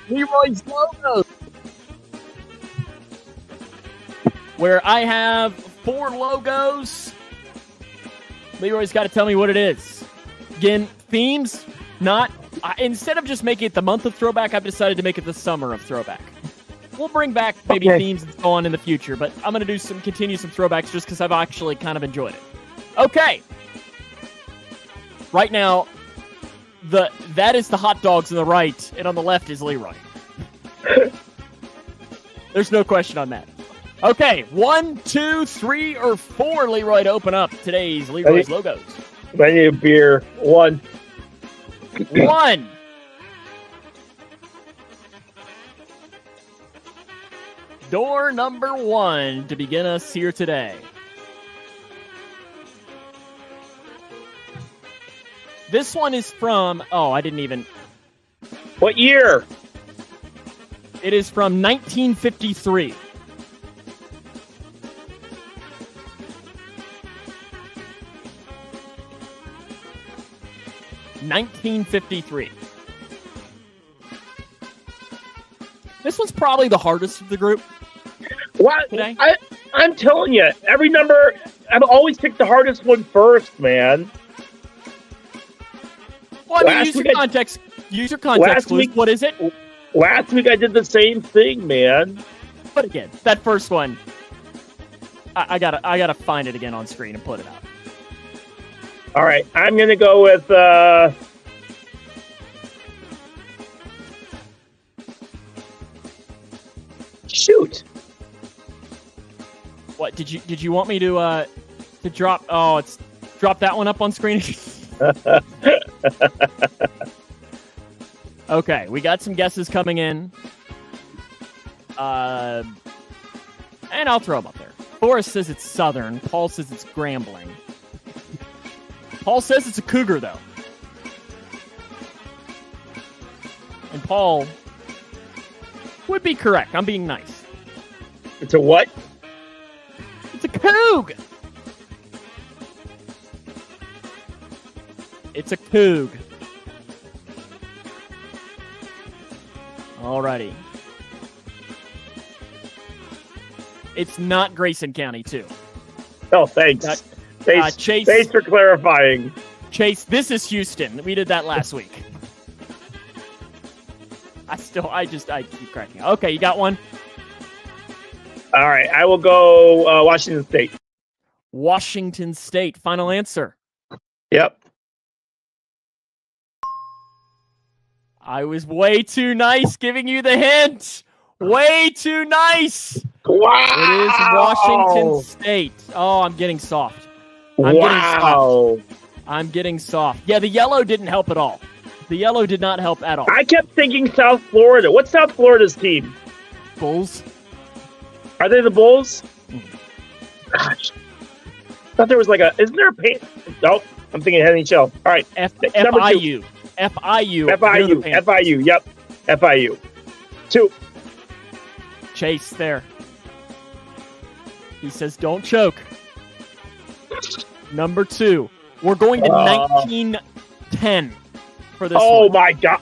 Leroy's Logos, where I have 4 logos. Leroy's got to tell me what it is. Again, themes, instead of just making it the month of throwback, I've decided to make it the summer of throwback. We'll bring back maybe themes and so on in the future, but I'm going to continue some throwbacks just because I've actually kind of enjoyed it. Okay. Right now, that is the hot dogs on the right, and on the left is Leroy. There's no question on that. Okay, 1, 2, 3, or 4, Leroy, to open up today's Leroy's Logos. I need a beer. 1. 1. Door number 1 to begin us here today. This one is from, I didn't even. What year? It is from 1953. This one's probably the hardest of the group. What? Today. I'm telling you, every number, I've always picked the hardest one first, man. Well, I mean, use your context clues. What is it? Last week I did the same thing, man. But again, that first one, I gotta find it again on screen and put it out. All right, I'm gonna go with shoot. What did you want me to drop? Oh, it's Drop that one up on screen. Okay, we got some guesses coming in. And I'll throw them up there. Forrest says it's Southern. Paul says it's Grambling. Paul says it's a Cougar, though. And Paul would be correct. I'm being nice. It's a what? It's a Coug. It's a Coug. Alrighty. It's not Grayson County, too. Oh, thanks. Chase. Thanks for clarifying. Chase, this is Houston. We did that last week. I keep cracking. Okay, you got one? All right, I will go Washington State. Washington State. Final answer. Yep. I was way too nice giving you the hint. Way too nice. Wow. It is Washington State. Oh, I'm getting soft. I'm getting soft. Yeah, the yellow didn't help at all. The yellow did not help at all. I kept thinking South Florida. What's South Florida's team? Bulls. Are they the Bulls? Gosh. I thought there was like isn't there a paint? Nope. I'm thinking NHL. All right. FIU. FIU. Yep. FIU. 2. Chase there. He says, don't choke. Number 2. We're going to 1910 for this one. Oh, my God.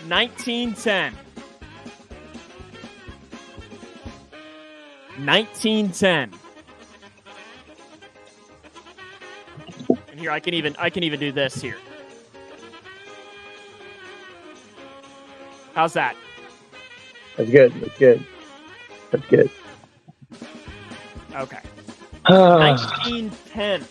$19.10. 1910. And here I can even do this here. How's that? That's good. Okay. 1910.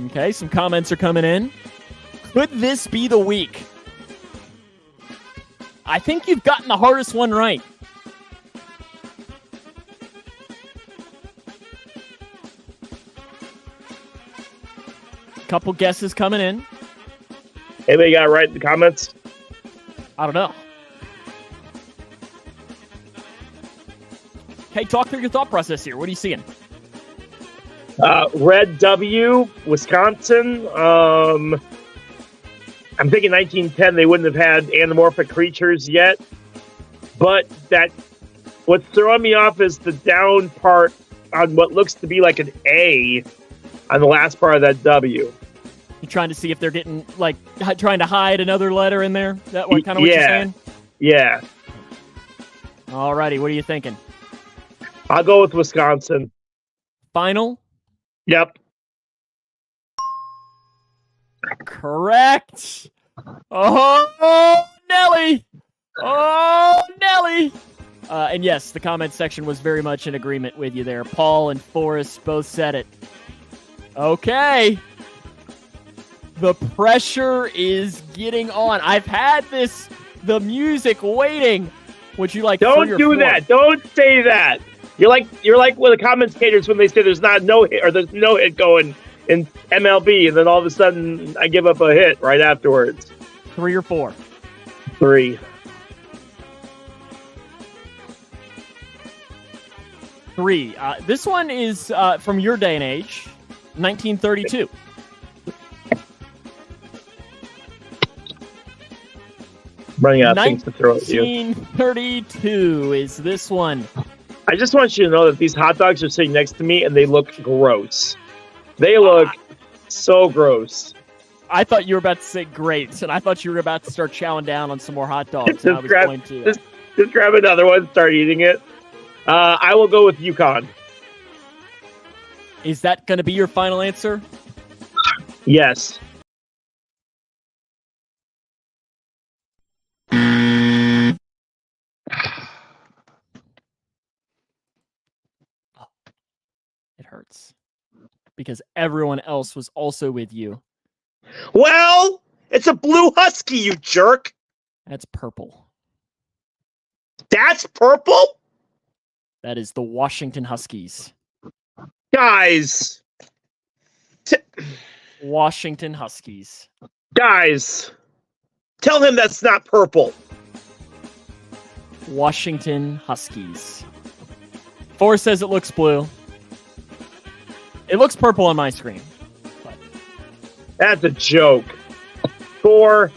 Okay, some comments are coming in. Could this be the week? I think you've gotten the hardest one right. Couple guesses coming in. Anybody got it right in the comments? I don't know. Okay, talk through your thought process here. What are you seeing? Red W, Wisconsin. I'm thinking 1910. They wouldn't have had anamorphic creatures yet, but what's throwing me off is the down part on what looks to be like an A on the last part of that W. You trying to see if they're getting trying to hide another letter in there? That what kind of what you're saying? Yeah. Alrighty, what are you thinking? I'll go with Wisconsin. Final? Yep. Correct. Oh, Nelly. Oh, Nelly. And yes, the comment section was very much in agreement with you there. Paul and Forrest both said it. Okay. The pressure is getting on. I've had the music waiting. Would you like? Don't do that. Don't say that. You're like one of the commentators when they say there's not no hit or there's no hit going in MLB, and then all of a sudden I give up a hit right afterwards. 3 or 4? 3. 3. This one is from your day and age, 1932. Running out of things to throw at you. 1932 is this one. I just want you to know that these hot dogs are sitting next to me and they look gross. They look so gross. I thought you were about to say grapes, and I thought you were about to start chowing down on some more hot dogs. Just grab another one and start eating it. I will go with Yukon. Is that going to be your final answer? Yes. It hurts because everyone else was also with you. Well, It's a blue husky, you jerk. That's purple. That's purple? That is the Washington Huskies. Guys. Washington Huskies. Guys. Tell him that's not purple. Washington Huskies. Forrest says it looks blue. It looks purple on my screen. But. That's a joke. 4.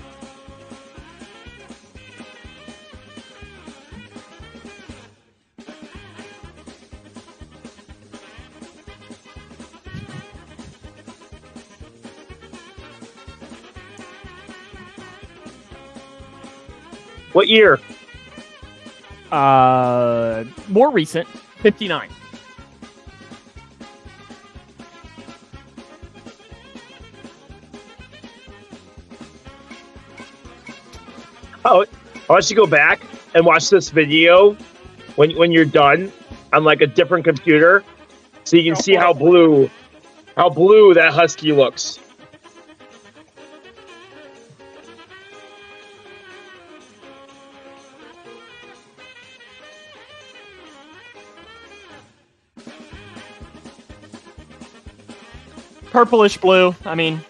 What year? More recent, 59. Oh, I want you to go back and watch this video when you're done on like a different computer, so you can see how blue that husky looks. Purplish blue. I mean,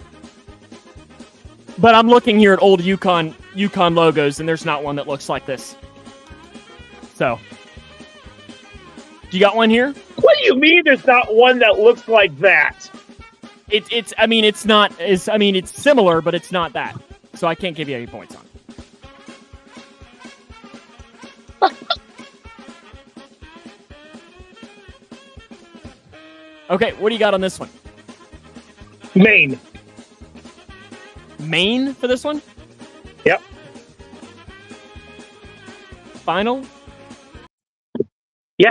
but I'm looking here at old Yukon logos, and there's not one that looks like this. So, you got one here? What do you mean? There's not one that looks like that? It's. I mean, it's not. It's similar, but it's not that. So I can't give you any points on it. Okay, what do you got on this one? Maine. Maine for this one? Yep. Final? Yeah.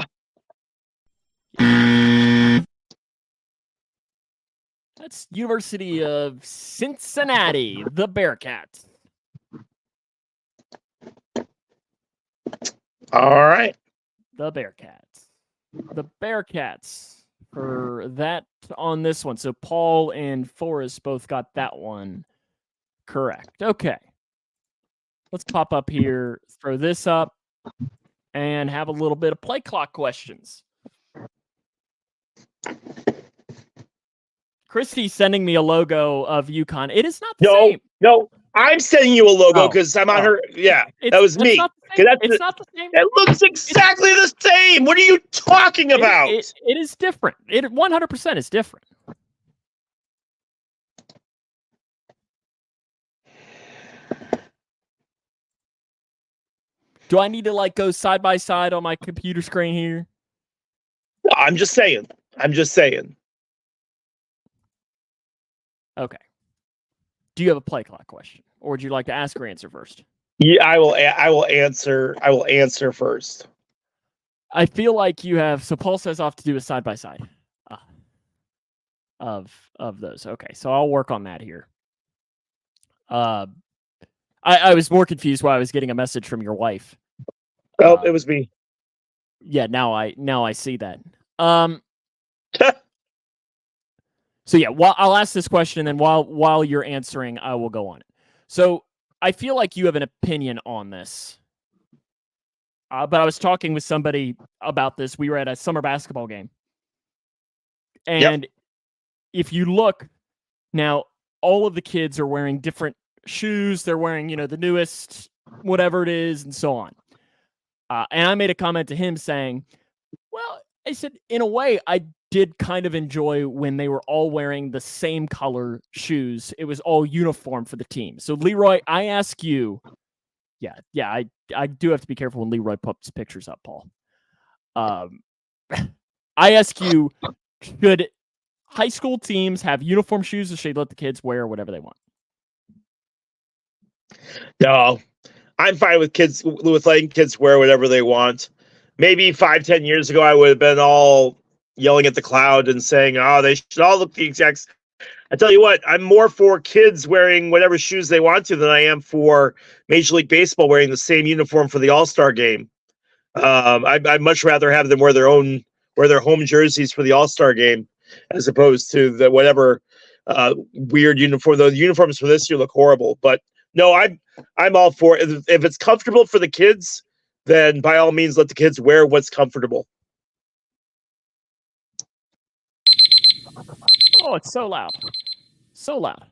That's University of Cincinnati, the Bearcats. All right. The Bearcats. The Bearcats for that on this one. So Paul and Forrest both got that one correct. Okay. Let's pop up here, throw this up, and have a little bit of play clock questions. Christy's sending me a logo of UConn. It is not the same. No. I'm sending you a logo because I'm on her. Yeah, that was me. It's not the same. It looks exactly the same. What are you talking about? It is different. It 100% is different. Do I need to like go side by side on my computer screen here? I'm just saying. Okay. Do you have a play clock question, or would you like to ask or answer first? Yeah, I will answer. I will answer first. I feel like you have. So Paul says off to do a side by side of those. Okay, so I'll work on that here. I was more confused why I was getting a message from your wife. Oh, it was me. Yeah, now I see that. So yeah, I'll ask this question, and then while you're answering, I will go on it. So I feel like you have an opinion on this, but I was talking with somebody about this. We were at a summer basketball game, and if you look now, all of the kids are wearing different shoes. They're wearing, the newest, whatever it is, and so on. And I made a comment to him saying, well, I said, in a way, I did kind of enjoy when they were all wearing the same color shoes. It was all uniform for the team. So Leroy, I ask you, I do have to be careful when Leroy puts pictures up, Paul. I ask you, should high school teams have uniform shoes, or should they let the kids wear whatever they want? No, I'm fine with letting kids wear whatever they want. Maybe 5-10 years ago, I would have been all yelling at the cloud and saying, "Oh, they should all look the exact." I tell you what, I'm more for kids wearing whatever shoes they want to than I am for Major League Baseball wearing the same uniform for the All-Star game. I'd much rather have them wear their home jerseys for the All-Star game as opposed to the whatever weird uniform. The uniforms for this year look horrible, but no, I'm all for it. If it's comfortable for the kids, then by all means let the kids wear what's comfortable. Oh, it's so loud. So loud.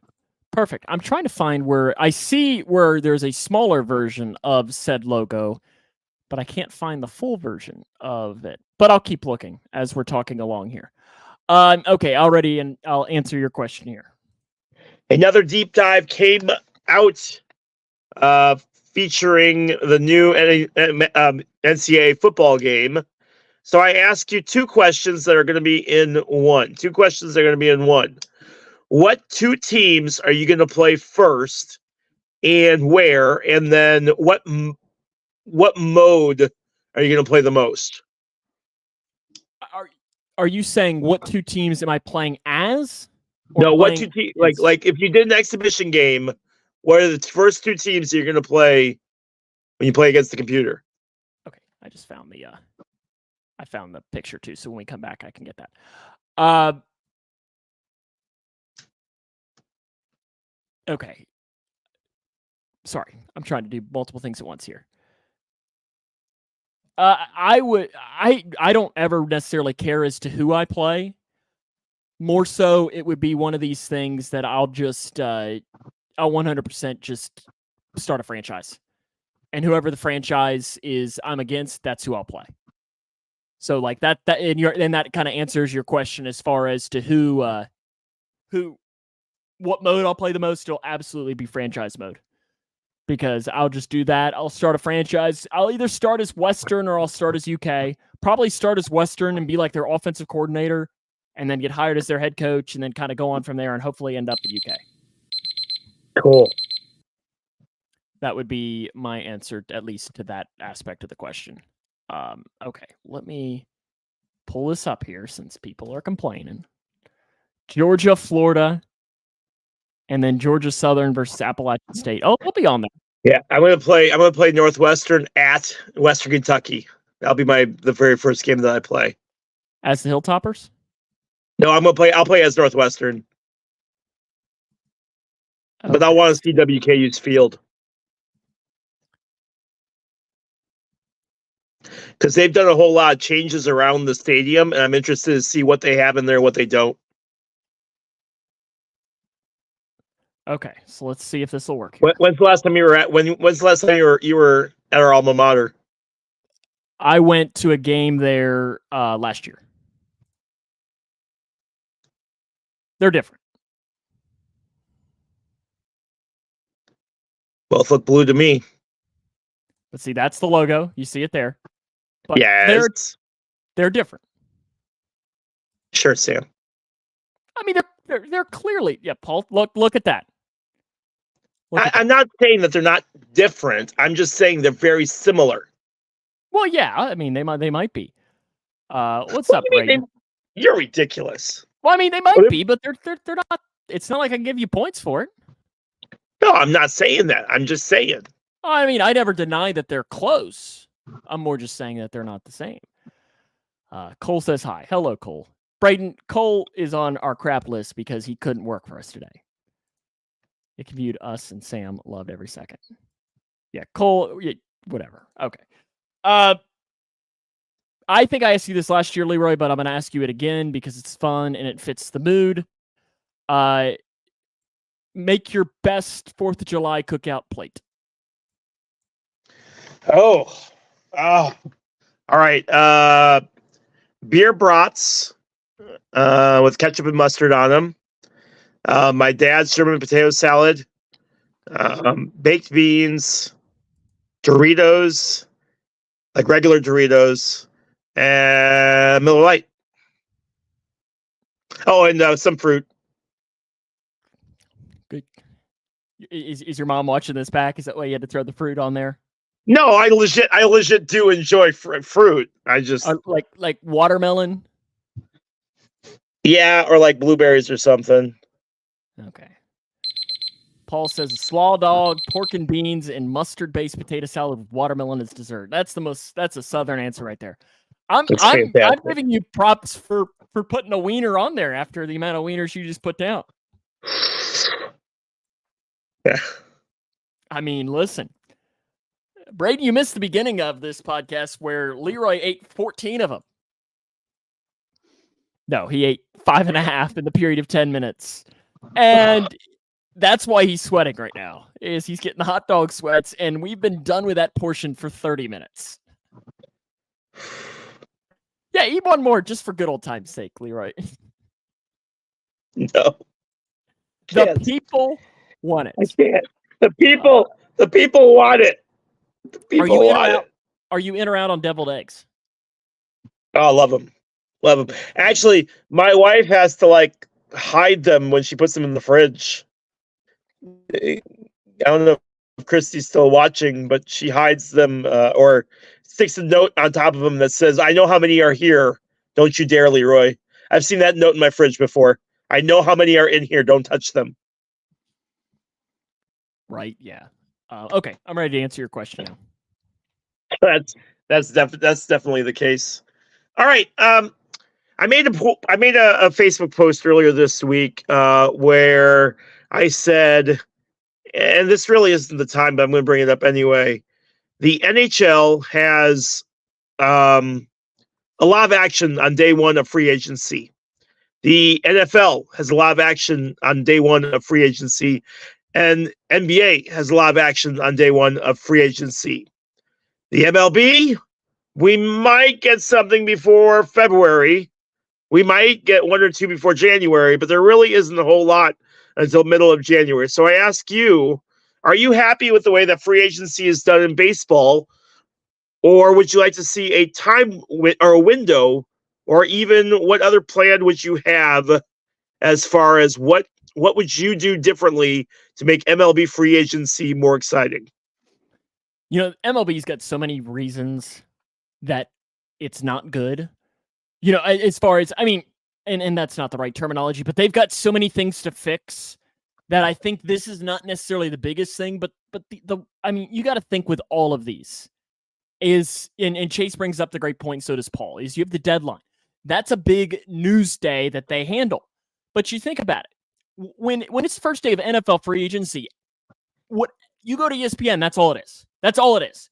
Perfect. I'm trying to find where I see where there's a smaller version of said logo, but I can't find the full version of it. But I'll keep looking as we're talking along here. Okay, already, and I'll answer your question here. Another deep dive came out featuring the new NCAA football game. So I ask you two questions that are going to be in one. Two questions that are going to be in one. What two teams are you going to play first, and where? And then what mode are you going to play the most? Are you saying what two teams am I playing as? No, what two teams? Like if you did an exhibition game, what are the first two teams you're going to play when you play against the computer? Okay, I just found the picture too, so when we come back, I can get that. Okay. Sorry, I'm trying to do multiple things at once here. I don't ever necessarily care as to who I play. More so, it would be one of these things that I'll just, I'll 100% just start a franchise. And whoever the franchise is I'm against, that's who I'll play. So like that and that kind of answers your question as far as to what mode I'll play the most. It'll absolutely be franchise mode. Because I'll just do that. I'll start a franchise. I'll either start as Western or I'll start as UK. Probably start as Western and be like their offensive coordinator and then get hired as their head coach and then kind of go on from there and hopefully end up at UK. Cool. That would be my answer, at least to that aspect of the question. Okay, let me pull this up here since people are complaining. Georgia, Florida, and then Georgia Southern versus Appalachian State. Oh, they'll be on there. Yeah, I'm gonna play Northwestern at Western Kentucky. That'll be the very first game that I play. As the Hilltoppers? No, I'll play as Northwestern. Okay. But I want to see WKU's field. Because they've done a whole lot of changes around the stadium, and I'm interested to see what they have in there, what they don't. Okay, so let's see if this will work. When's the last time you were at? When's the last time you were at our alma mater? I went to a game there last year. They're different. Both look blue to me. But see, that's the logo. You see it there. But yes. They're different. Sure, Sam. I mean, they're clearly, yeah, Paul, look at that. I'm not saying that they're not different. I'm just saying they're very similar. Well, yeah, I mean, they might be. What's up, Ray? You're ridiculous. Well, I mean, they might be, but they're not. It's not like I can give you points for it. No, I'm not saying that. I'm just saying. I mean, I never deny that they're close. I'm more just saying that they're not the same. Cole says hi. Hello, Cole. Braden, Cole is on our crap list because he couldn't work for us today. It viewed us and Sam loved every second. Yeah, Cole, whatever. Okay. I think I asked you this last year, Leroy, but I'm going to ask you it again because it's fun and it fits the mood. Make your best 4th of July cookout plate. All right. Beer brats with ketchup and mustard on them. My dad's German potato salad, baked beans, Doritos, like regular Doritos, and Miller Lite. Oh, and some fruit. Good. Is your mom watching this back? Is that why you had to throw the fruit on there? No, I legit do enjoy fruit. I just like watermelon. Yeah, or like blueberries or something. Okay. Paul says slaw dog, pork and beans, and mustard-based potato salad with watermelon as dessert. That's a Southern answer right there. I'm giving you props for putting a wiener on there after the amount of wieners you just put down. Yeah. I mean, listen, Braden, you missed the beginning of this podcast where Leroy ate 14 of them. No, he ate 5.5 in the period of 10 minutes. And that's why he's sweating right now, is he's getting the hot dog sweats, and we've been done with that portion for 30 minutes. Yeah, eat one more just for good old time's sake, Leroy. No. The people want it. I can't. The people want it. The people want it. Are you in or out on deviled eggs? Oh, I love them. Love them. Actually, my wife has to like hide them when she puts them in the fridge. I don't know if Christy's still watching, but she hides them or sticks a note on top of them that says, "I know how many are here. Don't you dare, Leroy." I've seen that note in my fridge before. I know how many are in here. Don't touch them. Right. Yeah. Okay. I'm ready to answer your question now. That's definitely the case. All right. I made a Facebook post earlier this week where I said, and this really isn't the time, but I'm going to bring it up anyway. The NHL has a lot of action on day one of free agency. The NFL has a lot of action on day one of free agency, and NBA has a lot of action on day one of free agency. The MLB, we might get something before February. We might get one or two before January, but there really isn't a whole lot until middle of January. So I ask you, are you happy with the way that free agency is done in baseball? Or would you like to see a time or a window, or even what other plan would you have as far as what would you do differently to make MLB free agency more exciting? You know, MLB's got so many reasons that it's not good. You know, as far as, I mean, and that's not the right terminology, but they've got so many things to fix that I think this is not necessarily the biggest thing, but the I mean, you got to think with all of these is, and Chase brings up the great point, so does Paul, is you have the deadline. That's a big news day that they handle. But you think about it. When it's the first day of NFL free agency, what you go to ESPN, that's all it is. That's all it is.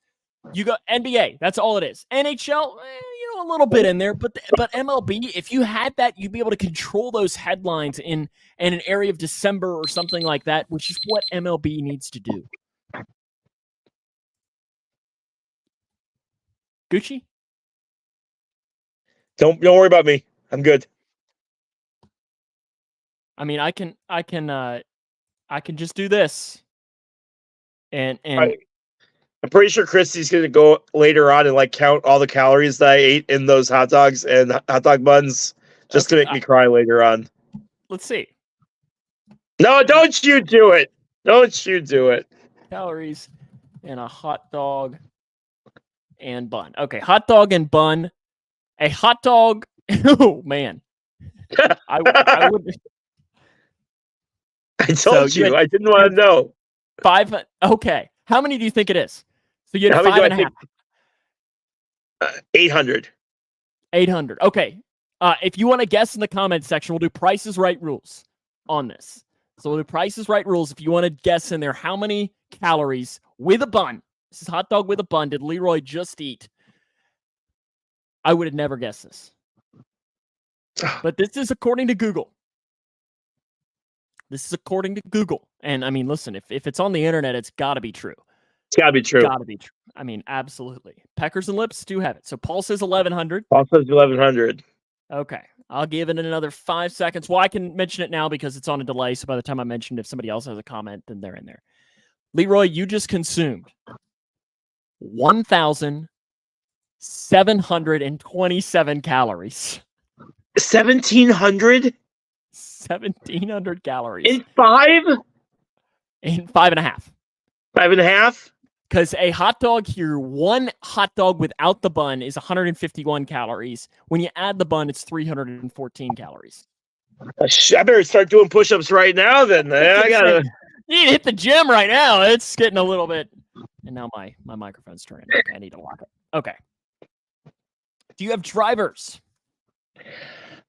You go NBA, that's all it is. NHL, a little bit in there, but MLB, if you had that, you'd be able to control those headlines in an area of December or something like that, which is what MLB needs to do. Gucci? Don't worry about me. I'm good. I mean, I can just do this. And I'm pretty sure Christy's going to go later on and like count all the calories that I ate in those hot dogs and hot dog buns just to make me cry later on. Let's see. No, don't you do it. Don't you do it. Calories in a hot dog and bun. Okay, hot dog and bun. A hot dog. Oh, man. I would. I told you. I didn't want to know. 5. Okay. How many do you think it is? So you had 5.5. 800. 800. Okay. If you want to guess in the comments section, we'll do Price is Right rules on this. So we'll do Price is Right rules. If you want to guess in there, how many calories with a bun? This is hot dog with a bun. Did Leroy just eat? I would have never guessed this. But this is according to Google. This is according to Google. And I mean, listen, if it's on the internet, it's got to be true. It's got to be true. Got to be true. I mean, absolutely. Peckers and Lips do have it. So Paul says 1,100. Paul says 1,100. Okay. I'll give it another 5 seconds. Well, I can mention it now because it's on a delay. So by the time I mentioned, if somebody else has a comment, then they're in there. Leroy, you just consumed 1,727 calories. 1,700? 1,700 calories. In 5? In 5.5. 5.5? Because a hot dog here, one hot dog without the bun is 151 calories. When you add the bun, it's 314 calories. I better start doing push-ups right now then. I gotta. You need to hit the gym right now. It's getting a little bit. And now my microphone's turning. Okay, I need to lock it. Okay. Do you have drivers?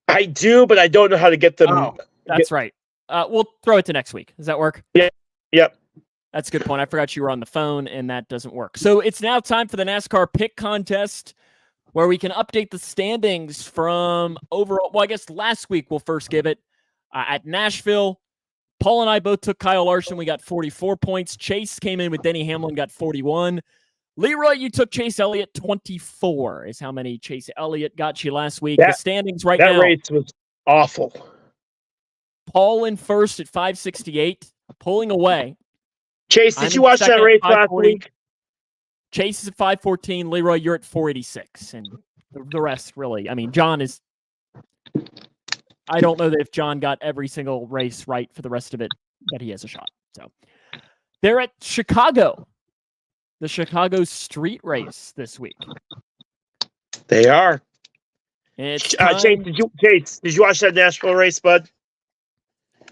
I do, but I don't know how to get them. Oh, that's right. We'll throw it to next week. Does that work? Yeah. Yep. That's a good point. I forgot you were on the phone, and that doesn't work. So it's now time for the NASCAR pick contest, where we can update the standings from overall. Well, I guess last week we'll first give it at Nashville. Paul and I both took Kyle Larson. We got 44 points. Chase came in with Denny Hamlin, got 41. Leroy, you took Chase Elliott. 24 is how many Chase Elliott got you last week. The standings right now. That race was awful. Paul in first at 568, pulling away. Chase, did you watch that race last week? Chase is at 514. Leroy, you're at 486. And the rest, really. I mean, John is... I don't know that if John got every single race right for the rest of it, that he has a shot. So they're at Chicago. The Chicago street race this week. They are. It's Chase, did you watch that Nashville race, bud?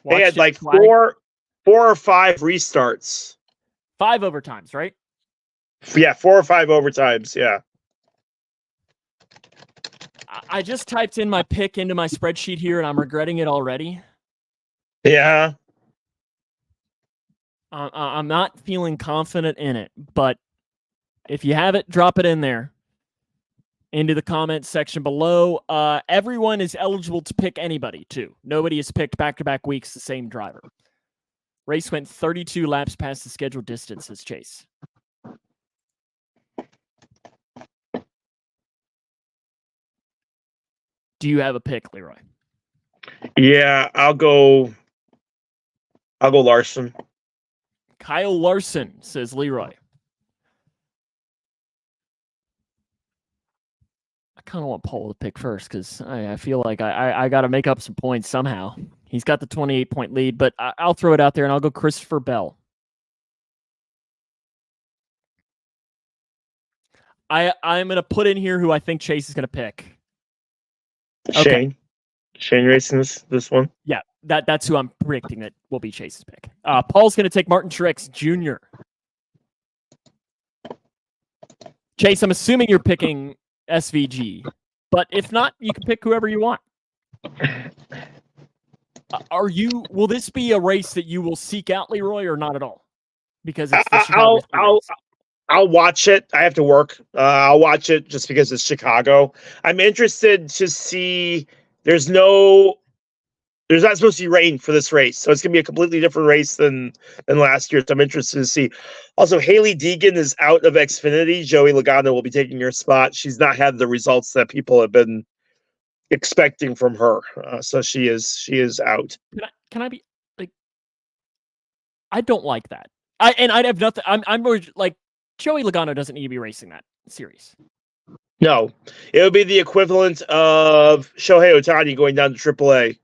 They had like twice. four or five restarts. 5 overtimes, right? Yeah, 4 or 5 overtimes. Yeah. I just typed in my pick into my spreadsheet here, and I'm regretting it already. Yeah. I'm not feeling confident in it, but if you have it, drop it in there into the comments section below. Everyone is eligible to pick anybody, too. Nobody has picked back-to-back weeks the same driver. Race went 32 laps past the scheduled distance, says Chase. Do you have a pick, Leroy? Yeah, I'll go Larson. Kyle Larson, says Leroy. I kind of want Paul to pick first because I feel like I got to make up some points somehow. He's got the 28-point lead, but I'll throw it out there, and I'll go Christopher Bell. I'm going to put in here who I think Chase is going to pick. Okay. Shane racing this one? Yeah, that's who I'm predicting that will be Chase's pick. Paul's going to take Martin Truex Jr. Chase, I'm assuming you're picking SVG, but if not, you can pick whoever you want. Will this be a race that you will seek out, Leroy, or not at all? Because it's the Chicago race. I'll watch it. I have to work. I'll watch it just because it's Chicago. I'm interested to see. There's not supposed to be rain for this race, so it's gonna be a completely different race than last year. So I'm interested to see. Also, Haley Deegan is out of Xfinity. Joey Logano will be taking her spot. She's not had the results that people have been expecting from her, so she is out. Can I be like? I don't like that. I'd have nothing. I'm more like. Joey Logano doesn't need to be racing that series. No, it would be the equivalent of Shohei Ohtani going down to AAA.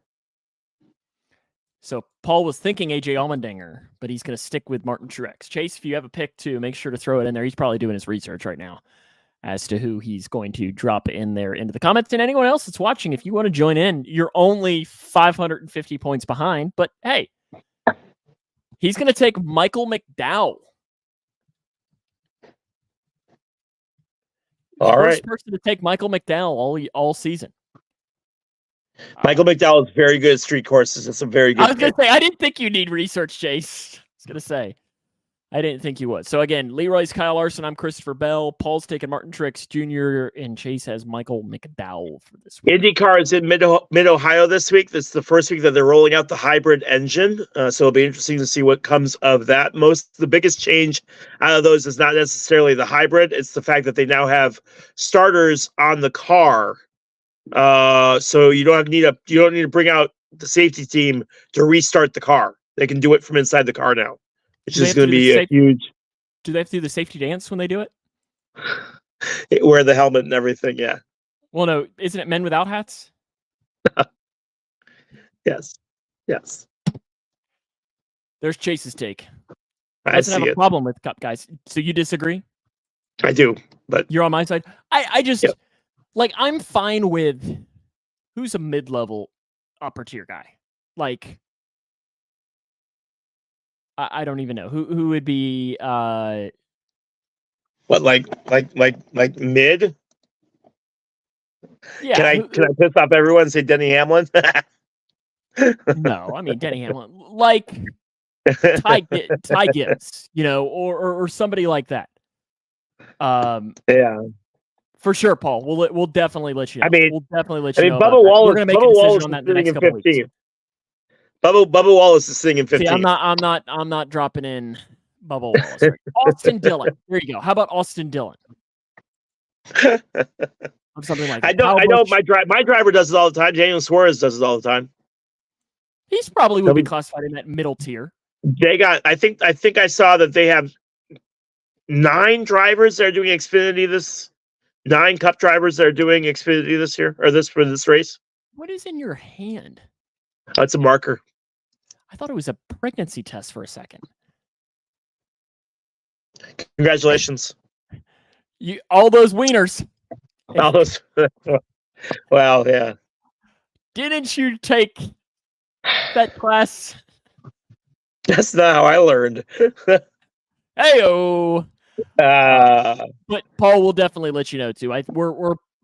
So Paul was thinking AJ Allmendinger, but he's going to stick with Martin Truex. Chase, if you have a pick too, make sure to throw it in there. He's probably doing his research right now as to who he's going to drop in there into the comments. And anyone else that's watching, if you want to join in, you're only 550 points behind. But hey, he's going to take Michael McDowell. First person to take Michael McDowell all season. Michael McDowell is very good at street courses. It's a very good. I was going to say, I didn't think you need research, Chase. I was going to say, I didn't think you would. So again, Leroy's Kyle Larson. I'm Christopher Bell. Paul's taking Martin Truex Jr. and Chase has Michael McDowell for this week. IndyCar is in mid-Ohio this week. This is the first week that they're rolling out the hybrid engine. So it'll be interesting to see what comes of that. The biggest change out of those is not necessarily the hybrid. It's the fact that they now have starters on the car. So you don't need to bring out the safety team to restart the car. They can do it from inside the car now. Which is going to be a huge. Do they have to do the safety dance when they do it? Wear the helmet and everything, yeah. Well, no, isn't it men without hats? Yes. There's Chase's take. I doesn't have a see it. problem with Cup guys. So you disagree? I do, but you're on my side. I just like I'm fine with who's a mid-level upper tier guy. Like I don't even know who would be what like mid? Yeah. Can I piss off everyone and say Denny Hamlin? No, I mean Denny Hamlin, like Ty Gibbs, or somebody like that. Yeah. For sure, Paul. We'll definitely let you know. I mean, we'll definitely let you know Bubba about that. We're Wallace. gonna make a Bubba decision Wallace on is that in the sitting next in couple weeks. 15th. Bubba Wallace is sitting in 15th. See, I'm not dropping in Bubba Wallace. Right? Austin Dillon. There you go. How about Austin Dillon? Or something like that. I know my driver does it all the time. Daniel Suarez does it all the time. He's probably would be classified in that middle tier. They got I think I saw that they have 9 drivers that are doing Xfinity 9 Cup drivers that are doing Xfinity this year or for this race. What is in your hand? It's a marker. I thought it was a pregnancy test for a second. Congratulations. All those wieners. All those. Well, yeah. Didn't you take that class? That's not how I learned. Heyo. But Paul will definitely let you know too.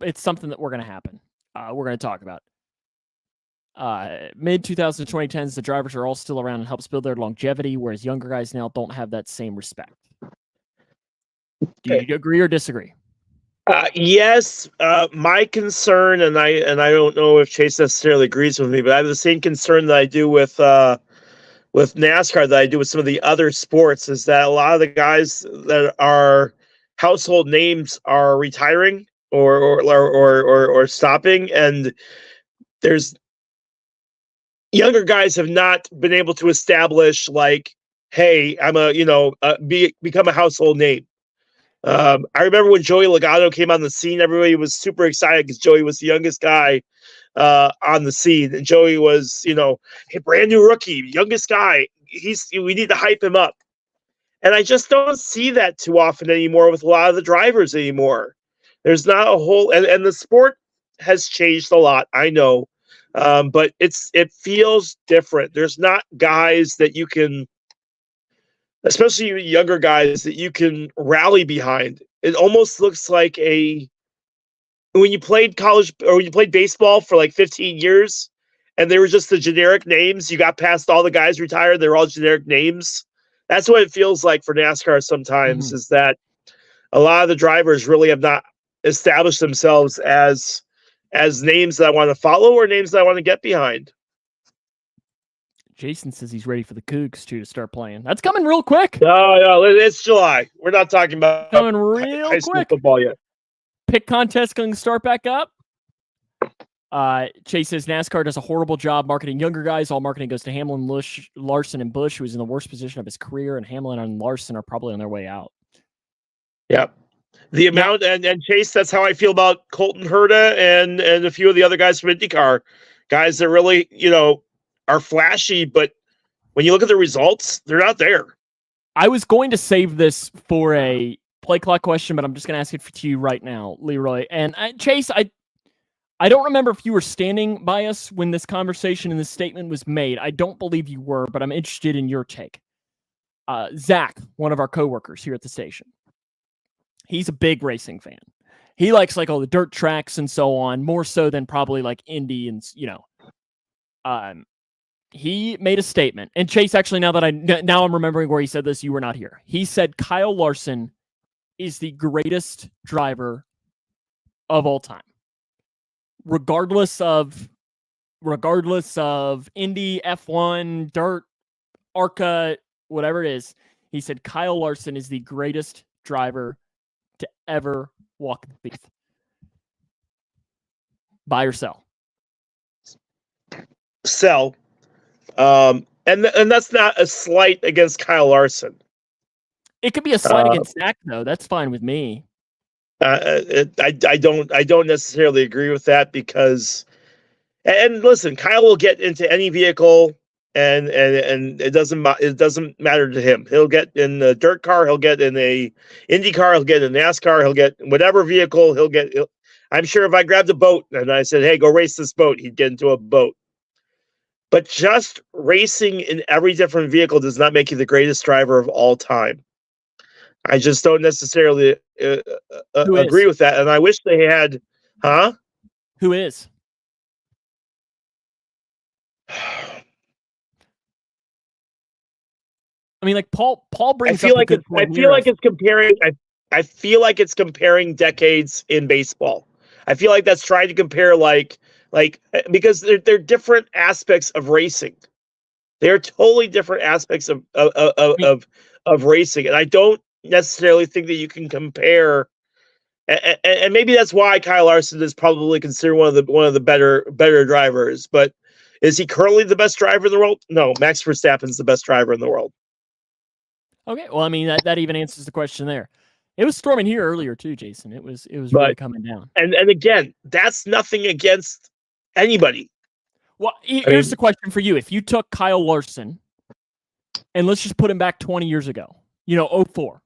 It's something that we're gonna happen. We're gonna talk about. Mid 2010s, the drivers are all still around and helps build their longevity, whereas younger guys now don't have that same respect. Do you agree or disagree? Yes. My concern, and I don't know if Chase necessarily agrees with me, but I have the same concern that I do with NASCAR that I do with some of the other sports, is that a lot of the guys that are household names are retiring or stopping, and there's younger guys have not been able to establish like, hey, I'm become a household name. I remember when Joey Logano came on the scene, everybody was super excited because Joey was the youngest guy on the scene, and Joey was, a brand new rookie, youngest guy. We need to hype him up, and I just don't see that too often anymore with a lot of the drivers anymore. There's not a whole, and the sport has changed a lot, I know, but it feels different. There's not guys that you can, especially younger guys, that you can rally behind. It almost looks like when you played college or when you played baseball for like 15 years and they were just the generic names, you got past all the guys retired, they're all generic names. That's what it feels like for NASCAR sometimes, is that a lot of the drivers really have not established themselves as names that I want to follow or names that I want to get behind. Jason says he's ready for the Cougs to start playing. That's coming real quick. No, it's July. We're not talking about coming real high school quick. football yet. Pick contest going to start back up. Chase says NASCAR does a horrible job marketing younger guys. All marketing goes to Hamlin, Larson, and Busch, who is in the worst position of his career, and Hamlin and Larson are probably on their way out. Yep. The amount, and Chase, that's how I feel about Colton Herta and a few of the other guys from IndyCar. Guys that really, are flashy, but when you look at the results, they're not there. I was going to save this for a play clock question, but I'm just going to ask it to you right now, Leroy. And Chase, I don't remember if you were standing by us when this conversation and this statement was made. I don't believe you were, but I'm interested in your take. Zach, one of our coworkers here at the station, he's a big racing fan. He likes like all the dirt tracks and so on, more so than probably like Indy and, he made a statement, and Chase, actually, now I'm remembering where he said this, you were not here. He said Kyle Larson is the greatest driver of all time, regardless of Indy, F1, dirt, ARCA, whatever it is. He said Kyle Larson is the greatest driver to ever walk the beat. Buy or sell? Sell. And that's not a slight against Kyle Larson. It could be a slight against Zach, though. That's fine with me. I don't necessarily agree with that because, and listen, Kyle will get into any vehicle, and it doesn't matter to him. He'll get in the dirt car, he'll get in a Indy car, he'll get in a NASCAR, he'll get whatever vehicle I'm sure if I grabbed a boat and I said, "Hey, go race this boat," he'd get into a boat. But just racing in every different vehicle does not make you the greatest driver of all time. I just don't necessarily agree with that. And I wish they had, Who is? I mean, like Paul I brings feel up a like good it's. I point feel here. like it's comparing. I feel like it's comparing decades in baseball. I feel like that's trying to compare like because they're different aspects of racing. They're totally different aspects of racing, and I don't necessarily think that you can compare. And maybe that's why Kyle Larson is probably considered one of the better drivers. But is he currently the best driver in the world? No, Max Verstappen's the best driver in the world. Okay, well, I mean that even answers the question there. It was storming here earlier too, Jason. It was really But coming down. and again, that's nothing against anybody. Well, here's the question for you: if you took Kyle Larson, and let's just put him back 20 years ago, 04,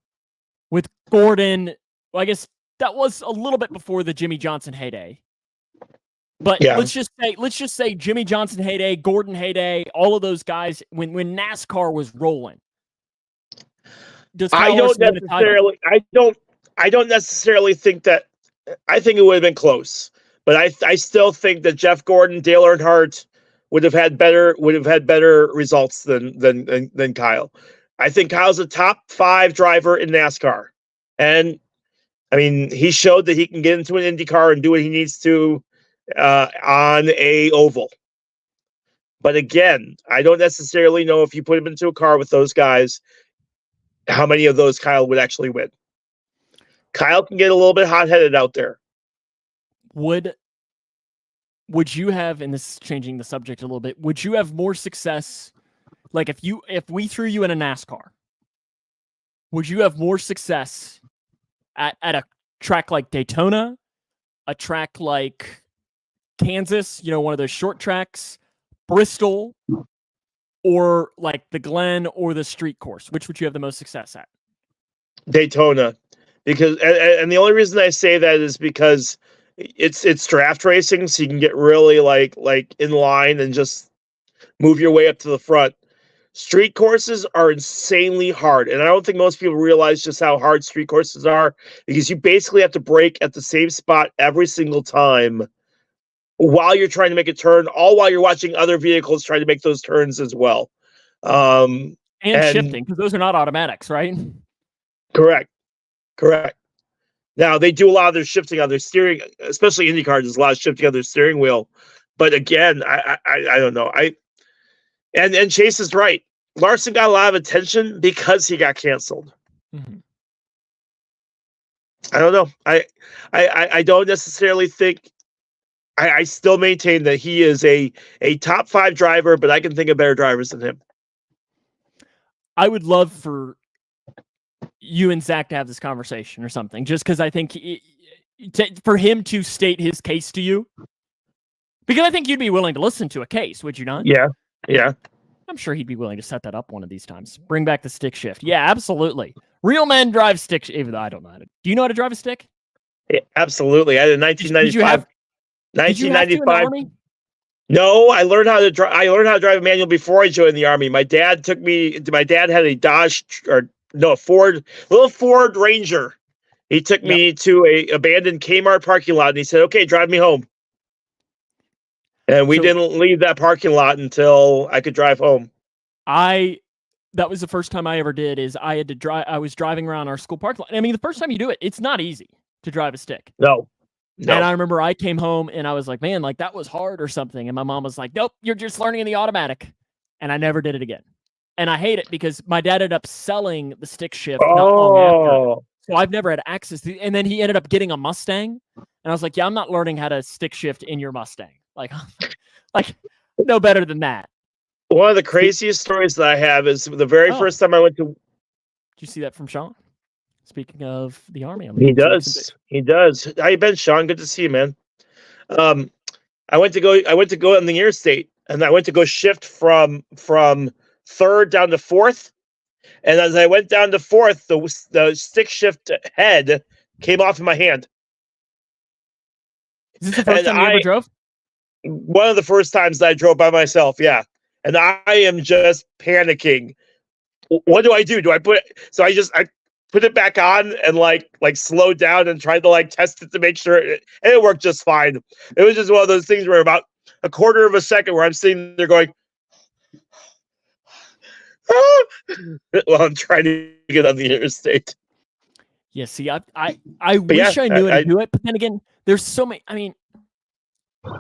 with Gordon. Well, I guess that was a little bit before the Jimmy Johnson heyday. But Yeah. let's just say Jimmy Johnson heyday, Gordon heyday, all of those guys when NASCAR was rolling. I don't necessarily think that. I think it would have been close, but I still think that Jeff Gordon, Dale Earnhardt would have had better results than Kyle. I think Kyle's a top 5 driver in NASCAR, and I mean he showed that he can get into an Indy car and do what he needs to on a oval. But again, I don't necessarily know if you put him into a car with those guys, how many of those Kyle would actually win. Kyle can get a little bit hot-headed out there. Would you have, and this is changing the subject a little bit, would you have more success, like if we threw you in a NASCAR, would you have more success at a track like Daytona, a track like Kansas, one of those short tracks, Bristol, or like the Glen or the street course? Which would you have the most success at? Daytona, because and the only reason I say that is because it's draft racing, so you can get really like in line and just move your way up to the front. Street courses are insanely hard, and I don't think most people realize just how hard street courses are, because you basically have to brake at the same spot every single time while you're trying to make a turn, all while you're watching other vehicles trying to make those turns as well. And shifting, because those are not automatics, right? Correct. Now, they do a lot of their shifting on their steering, especially IndyCar does a lot of shifting on their steering wheel. But again, I don't know. And Chase is right. Larson got a lot of attention because he got canceled. Mm-hmm. I don't know. I don't necessarily think. I still maintain that he is a top 5 driver, but I can think of better drivers than him. I would love for you and Zach to have this conversation or something, just because I think for him to state his case to you, because I think you'd be willing to listen to a case, would you not? Yeah. I'm sure he'd be willing to set that up one of these times. Bring back the stick shift. Yeah, absolutely. Real men drive stick. Even though I don't know how to. Do you know how to drive a stick? Yeah, absolutely. I had a 1995. 1995. No, I learned how to drive. I learned how to drive a manual before I joined the Army. My dad had a little Ford Ranger. He took me to a abandoned Kmart parking lot, and he said, "Okay, drive me home." And we didn't leave that parking lot until I could drive home. That was the first time I ever did. Is I had to drive. I was driving around our school parking lot. I mean, the first time you do it, it's not easy to drive a stick. No. And I remember I came home and I was like, man, like that was hard or something. And my mom was like, nope, you're just learning in the automatic. And I never did it again. And I hate it because my dad ended up selling the stick shift not long after. So I've never had access to it. And then he ended up getting a Mustang. And I was like, yeah, I'm not learning how to stick shift in your Mustang. Like no better than that. One of the craziest stories that I have is the very first time I went to. Did you see that from Sean? Speaking of the Army, he does. How you been, Sean? Good to see you, man. I went to go on the interstate, and I went to go shift from 3rd down to 4th. And as I went down to 4th, the stick shift head came off in my hand. Is this the first time you ever drove? One of the first times that I drove by myself, yeah. And I am just panicking. What do I do? I put it back on and like slow down and tried to test it to make sure and it worked just fine. It was just one of those things where about a quarter of a second where I'm sitting there going, while I'm trying to get on the interstate. Yeah, see, I wish I knew how to do it, but then again, there's so many. I mean,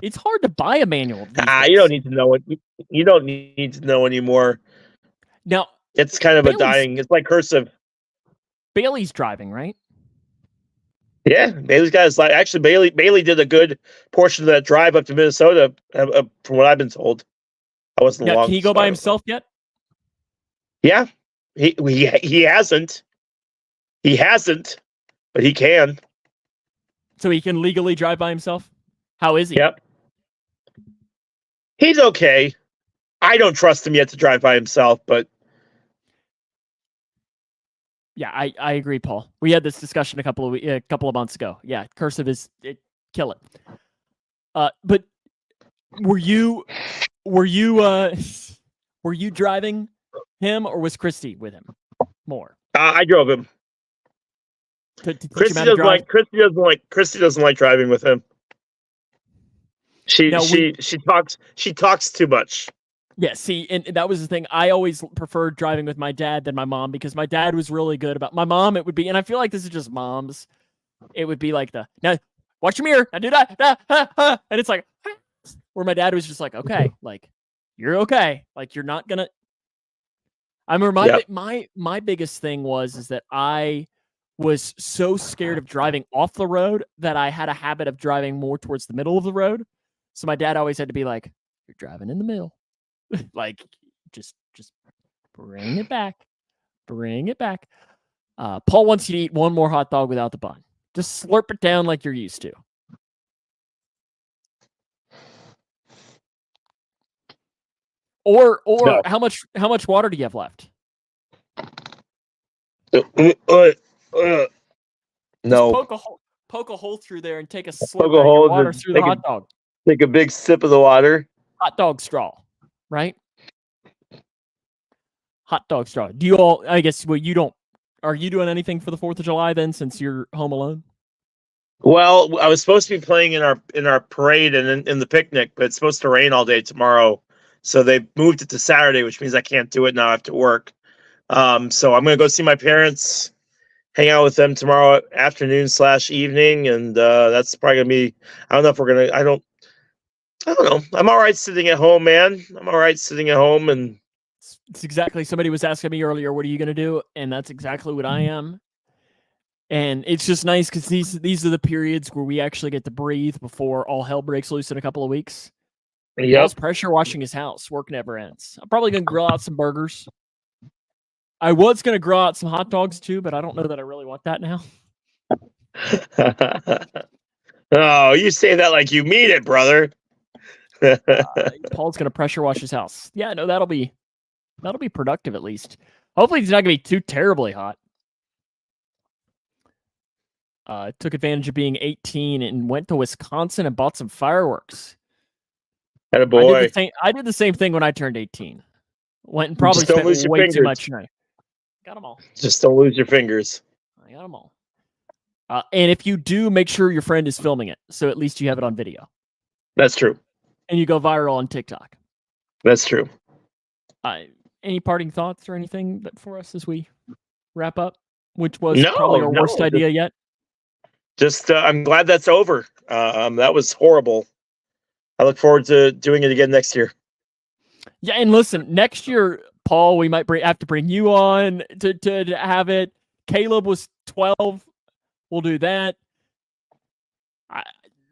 it's hard to buy a manual these days. You don't need to know it. You don't need to know anymore. Now, it's kind of a dying. It's like cursive. Bailey's driving, right? Yeah, Bailey's got his like. Actually, Bailey did a good portion of that drive up to Minnesota, from what I've been told. I wasn't Yeah, long. can he go by himself yet? Yeah, he hasn't. He hasn't, but he can. So he can legally drive by himself? How is he? Yep. He's okay. I don't trust him yet to drive by himself, but yeah, I agree, Paul. We had this discussion a couple of months ago. Yeah, cursive is kill it. But were you driving him, or was Christy with him more? I drove him. Christy doesn't like driving with him. She talks too much. Yeah, see, and that was the thing. I always preferred driving with my dad than my mom, because my dad was really good about my mom. It would be, and I feel like this is just moms. It would be like now watch your mirror, now do that, and it's like where my dad was just like, okay, like you're okay, like you're not gonna. I remember my biggest thing is that I was so scared of driving off the road that I had a habit of driving more towards the middle of the road. So my dad always had to be like, "You're driving in the middle." Like, just bring it back. Bring it back. Paul wants you to eat one more hot dog without the bun. Just slurp it down like you're used to. Or no. How much water do you have left? No. Poke a hole through there and take a slurp of your water through the hot dog. Take a big sip of the water. Hot dog straw. Right? Hot dog straw. Do you all, I guess, well, you don't, are you doing anything for the 4th of July then, since you're home alone? Well, I was supposed to be playing in our parade and in the picnic, but it's supposed to rain all day tomorrow. So they moved it to Saturday, which means I can't do it now. I have to work. So I'm going to go see my parents, hang out with them tomorrow afternoon/evening. And that's probably going to be, I don't know if we're going to, I don't know. I'm all right sitting at home, man. I'm all right sitting at home. And it's exactly, somebody was asking me earlier, what are you going to do? And that's exactly what I am. And it's just nice because these are the periods where we actually get to breathe before all hell breaks loose in a couple of weeks. Paul's pressure washing his house. Work never ends. I'm probably going to grill out some burgers. I was going to grill out some hot dogs too, but I don't know that I really want that now. Oh, you say that like you mean it, brother. Paul's going to pressure wash his house. Yeah, no, that'll be productive at least. Hopefully it's not going to be too terribly hot. Took advantage of being 18 and went to Wisconsin and bought some fireworks. Attaboy. I did the same thing when I turned 18. Went and probably spent way too much money. Got them all. Just don't lose your fingers. I got them all. And if you do, make sure your friend is filming it, so at least you have it on video. That's true. And you go viral on TikTok. That's true. Any parting thoughts or anything for us as we wrap up? Which was probably our worst idea yet. Just, I'm glad that's over. That was horrible. I look forward to doing it again next year. Yeah, and listen, next year, Paul, we might have to bring you on to have it. Caleb was 12. We'll do that.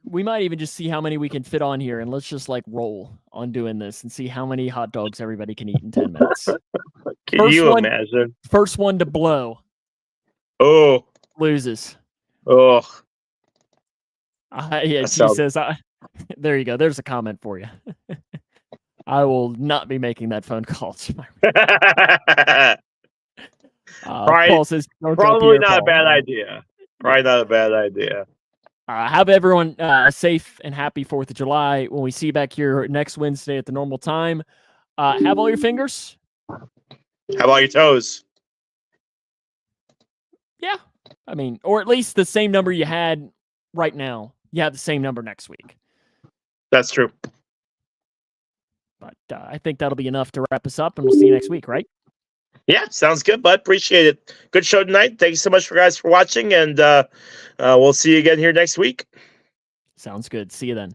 We might even just see how many we can fit on here, and let's just like roll on doing this and see how many hot dogs everybody can eat in 10 minutes. Can you imagine? First one to blow. Oh. Loses. Oh. Yeah, she says, there you go. There's a comment for you. I will not be making that phone call. Paul says, probably not a bad idea. Probably not a bad idea. Have everyone safe and happy 4th of July. When we see you back here next Wednesday at the normal time, have all your fingers. How about your toes? Yeah. I mean, or at least the same number you had right now. You have the same number next week. That's true. But I think that'll be enough to wrap us up, and we'll see you next week, right? Yeah, sounds good, bud. Appreciate it. Good show tonight. Thank you so much for guys for watching, and we'll see you again here next week. Sounds good. See you then.